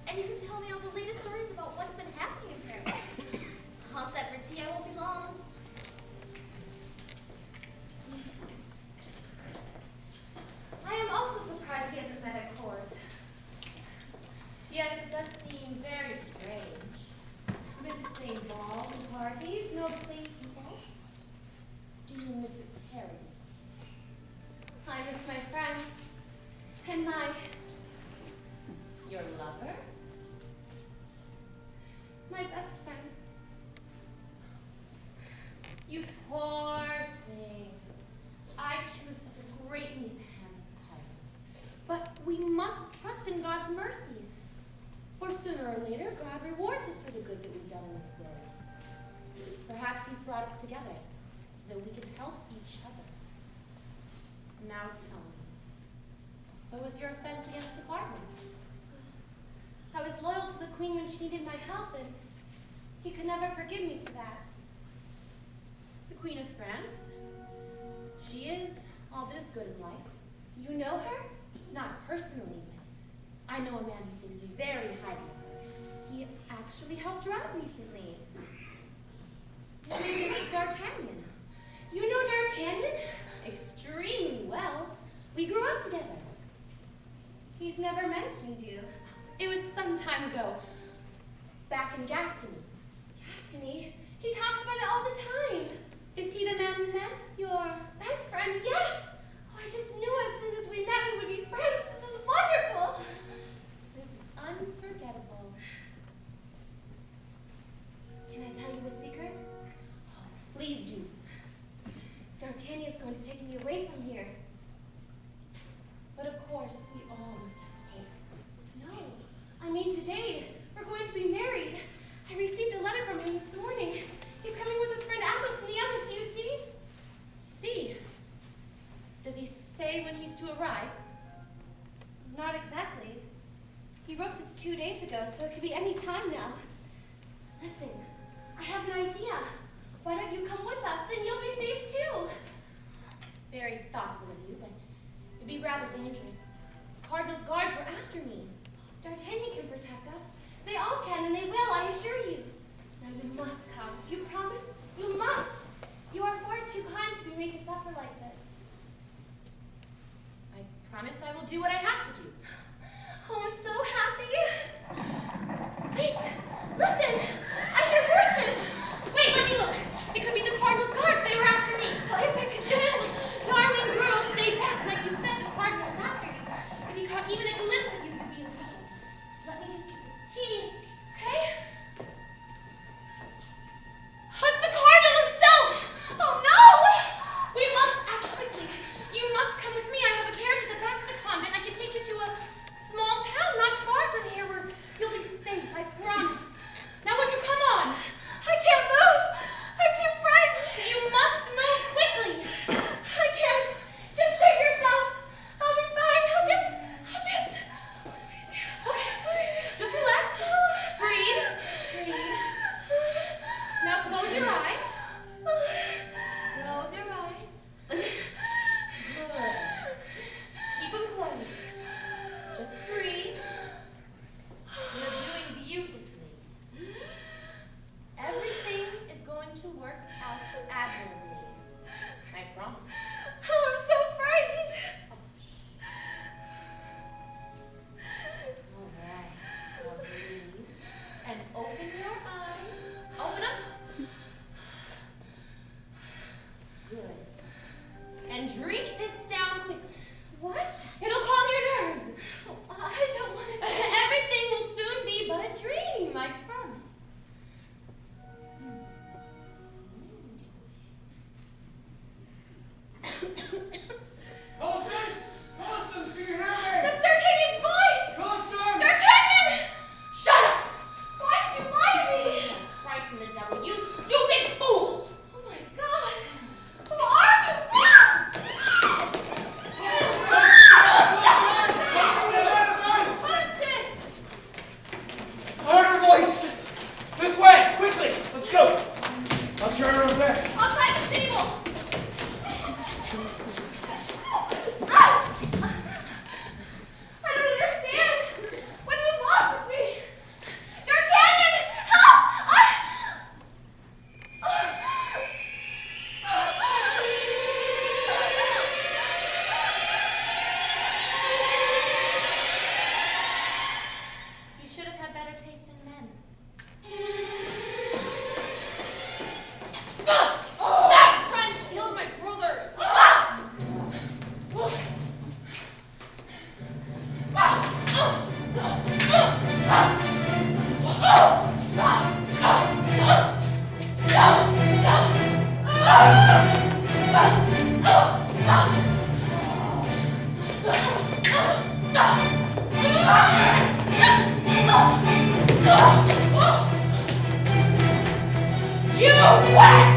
And you can tell me all the latest stories about what's been happening in Paris. All set for tea, I won't be long. I am also surprised we haven't met at court. Yes, it does seem very strange. With the same balls and parties, know the same people. Do you miss it terribly? I miss my friends. And your lover? My best friend. You poor thing. I too have suffered greatly at the hands of the tyrant. But we must trust in God's mercy. For sooner or later, God rewards us for the good that we've done in this world. Perhaps he's brought us together so that we can help each other. Now tell me, what was your offense against the Parliament? I was loyal to the Queen when she needed my help, and he could never forgive me for that. The Queen of France? She is all that is good in life. You know her? Not personally, but I know a man who thinks very highly of her. He actually helped her out recently. His name is D'Artagnan. You know D'Artagnan? Extremely well. We grew up together. He's never mentioned you. It was some time ago. Back in Gascony. Gascony? He talks about it all the time. Is he the man you met? Your best friend? Yes! Oh, I just knew as soon as we met we would be friends. This is wonderful. This is unforgettable. Can I tell you a secret? Oh, please do. D'Artagnan's going to take me away from here. But of course, we all must have hope. No, I mean today. We're going to be married. I received a letter from him this morning. He's coming with his friend Athos and the others. Do you see? See? Does he say when he's to arrive? Not exactly. He wrote this 2 days ago, so it could be any time now. Listen, I have an idea. Why don't you come with us? Then you'll be safe too. It's very thoughtful of you, but it'd be rather dangerous. The Cardinal's guards were after me. D'Artagnan can protect us. They all can, and they will, I assure you. Now you must come. Do you promise? You must. You are far too kind to be made to suffer like this. I promise I will do what I have to do. Oh, I'm so happy. Wait, listen. I hear horses. Wait, let me look. It could be the Cardinal's guards. They were after me. Oh, if I could just... Darling girl, stay back. Like you said, the Cardinal was after you. If he caught even a glimpse of you, you'd be in trouble. Let me just get the teeniest peek, okay? It's the Cardinal himself! Oh, no! We must act quickly. You must come with me. I have a carriage at the back of the convent. I can take you to a drink this down quickly. What? It'll calm your nerves. Oh, I don't want to. Everything will soon be but a dream, I promise. Constance! Constance, can you hear me? That's D'Artagnan's voice! Constance! D'Artagnan! Shut up! Why did you lie to me? Christ and the devil, you stupid fool! Oh my God! Who are you? I heard her voice! This way! Quickly! Let's go! I'll turn her back. I'll try the stable. I don't understand. What do you want with me? D'Artagnan, help! You should have had better taste in men. That's trying to kill my brother. You wet!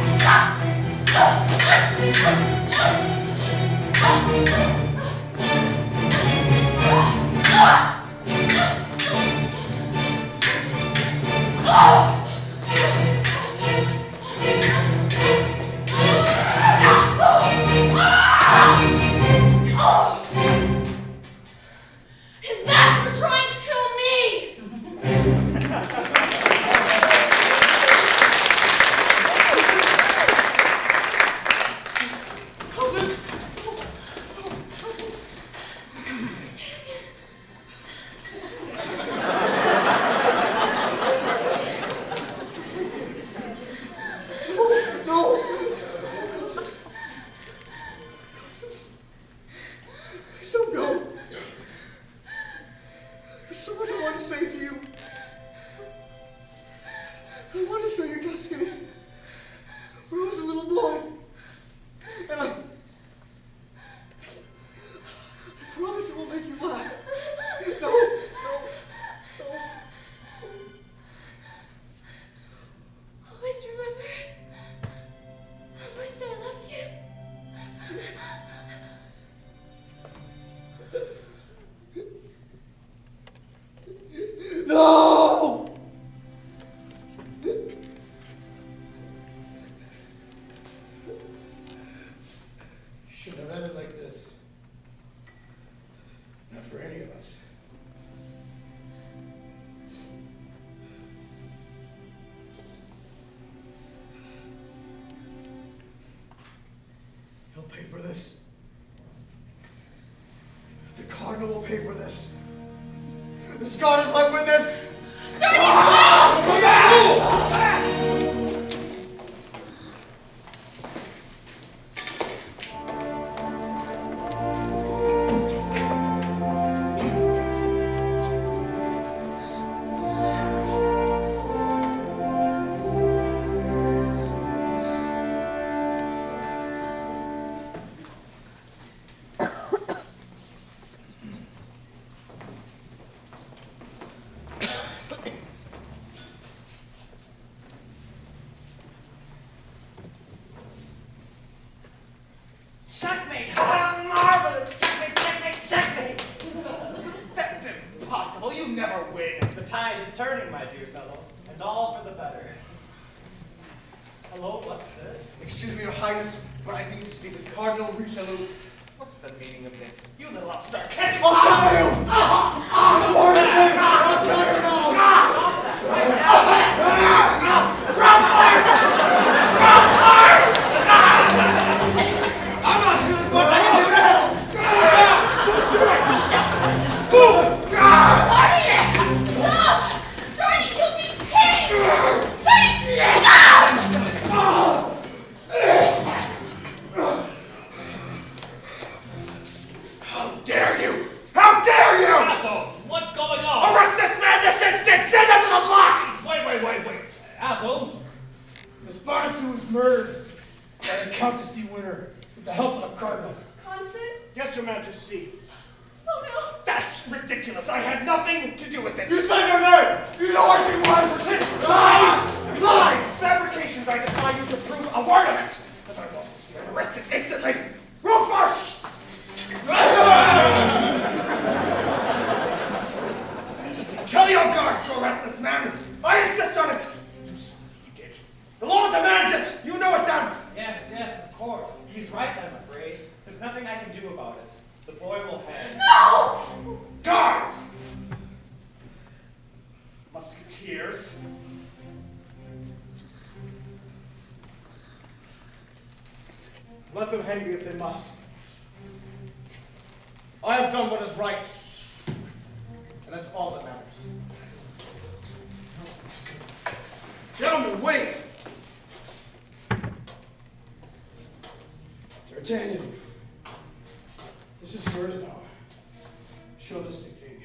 And that's for trying to kill me! Cousins! No! Cousins! Please don't go! There's so much I want to say to you. I want to show you Tuscany, where I was a little boy. And I promise it will make you laugh. No, no, no. Always remember how much I love you. No! Shouldn't have ended like this. Not for any of us. He'll pay for this. The Cardinal will pay for this. This God is my witness. Come Checkmate! Marvelous! Checkmate, checkmate, checkmate! That's impossible. You never win. The tide is turning, my dear fellow, and all for the better. Hello, what's this? Excuse me, Your Highness, but I need to speak with Cardinal Richelieu. What's the meaning of this? You little upstart. Catch I'll tell you! I'll tell you I'm not sure as much I can do to help! Stop! Darnie, you'll be paid! Darnie, stop! dare you? How dare you? Athos, what's going on? Arrest this man this instant! Send him to the block! Wait. Athos? Esparzu was murdered by a Countess de Winter with the help of the Cardinal. Constance? Yes, Your Majesty. Oh no. That's ridiculous. I had nothing to do with it. You son of a gun! You know what you want! Lies! Lies! Fabrications! I defy you to prove a word of it! And I want this man arrested instantly! Room first! Majesty, tell your guards to arrest this man! I insist on it! You saw what he did. The law demands it! You know it does! Yes, of course. He's right, I'm afraid. There's nothing I can do about it. The boy will hang. No! Guards! Musketeers. Let them hang me if they must. I have done what is right. And that's all that matters. Gentlemen, wait! D'Artagnan, this is yours now. Show this to King.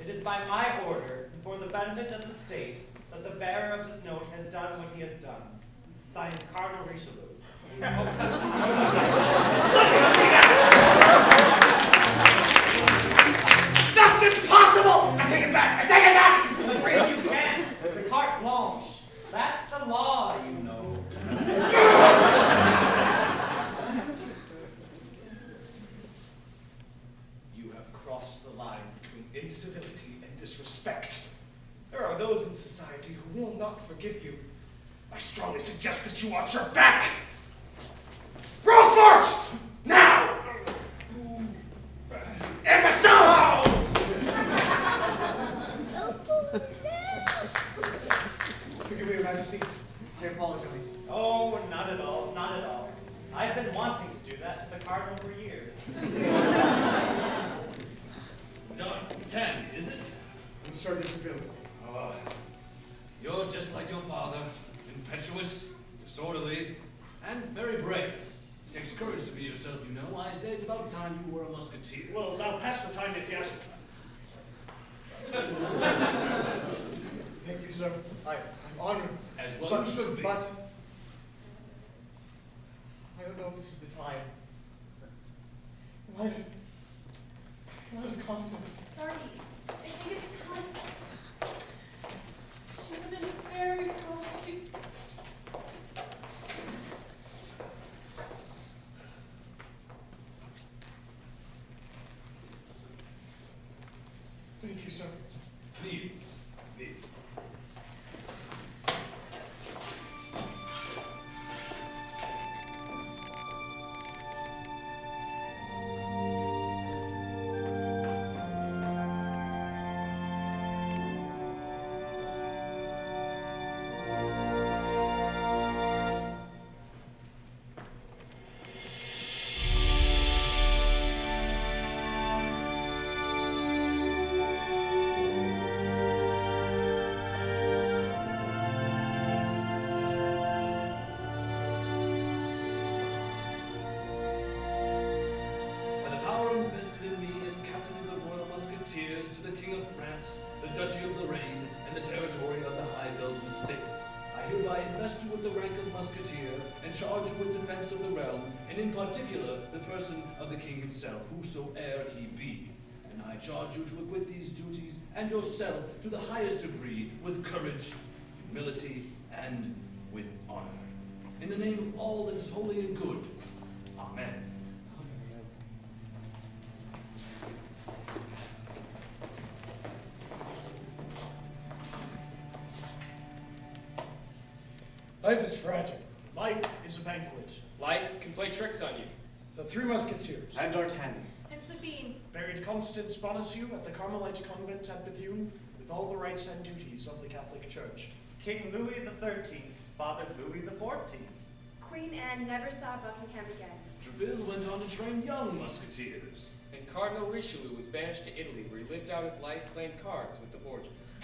It is by my order, and for the benefit of the state, that the bearer of this note has done what he has done. Signed, Cardinal Richelieu. Let me see that! That's impossible! I take it back! I'm afraid you can't. It's a carte blanche. That's the law, you know. You have crossed the line between incivility and disrespect. There are those in society who will not forgive you. I strongly suggest that you watch your back! Roll for it! Now! Imbecile! Forgive me, Your Majesty. I apologize. Oh, not at all, not at all. I've been wanting to do that to the Cardinal for years. D'Artagnan, is it? I'm certain to feel. You're just like your father, impetuous, disorderly, and very brave. It takes courage to be yourself, you know. I say it's about time you were a musketeer. Well, now pass the time if you ask. Thank you, sir. I'm honored. As well you should be. But I don't know if this is the time. In light of Constance. Darby, I think it's time. She would have been very proud of you. Thank you, sir. Kneel. To the King of France, the Duchy of Lorraine, and the territory of the High Belgian States. I hereby invest you with the rank of Musketeer, and charge you with defense of the realm, and in particular the person of the King himself, whosoe'er he be. And I charge you to acquit these duties, and yourself to the highest degree, with courage, humility, and with honor. In the name of all that is holy and good. Amen. Life is fragile. Life is a banquet. Life can play tricks on you. The Three Musketeers. And D'Artagnan. And Sabine. Buried Constance Bonacieux at the Carmelite convent at Bethune with all the rights and duties of the Catholic Church. King Louis XIII fathered Louis XIV. Queen Anne never saw Buckingham again. Treville went on to train young musketeers. And Cardinal Richelieu was banished to Italy, where he lived out his life playing cards with the Borgias.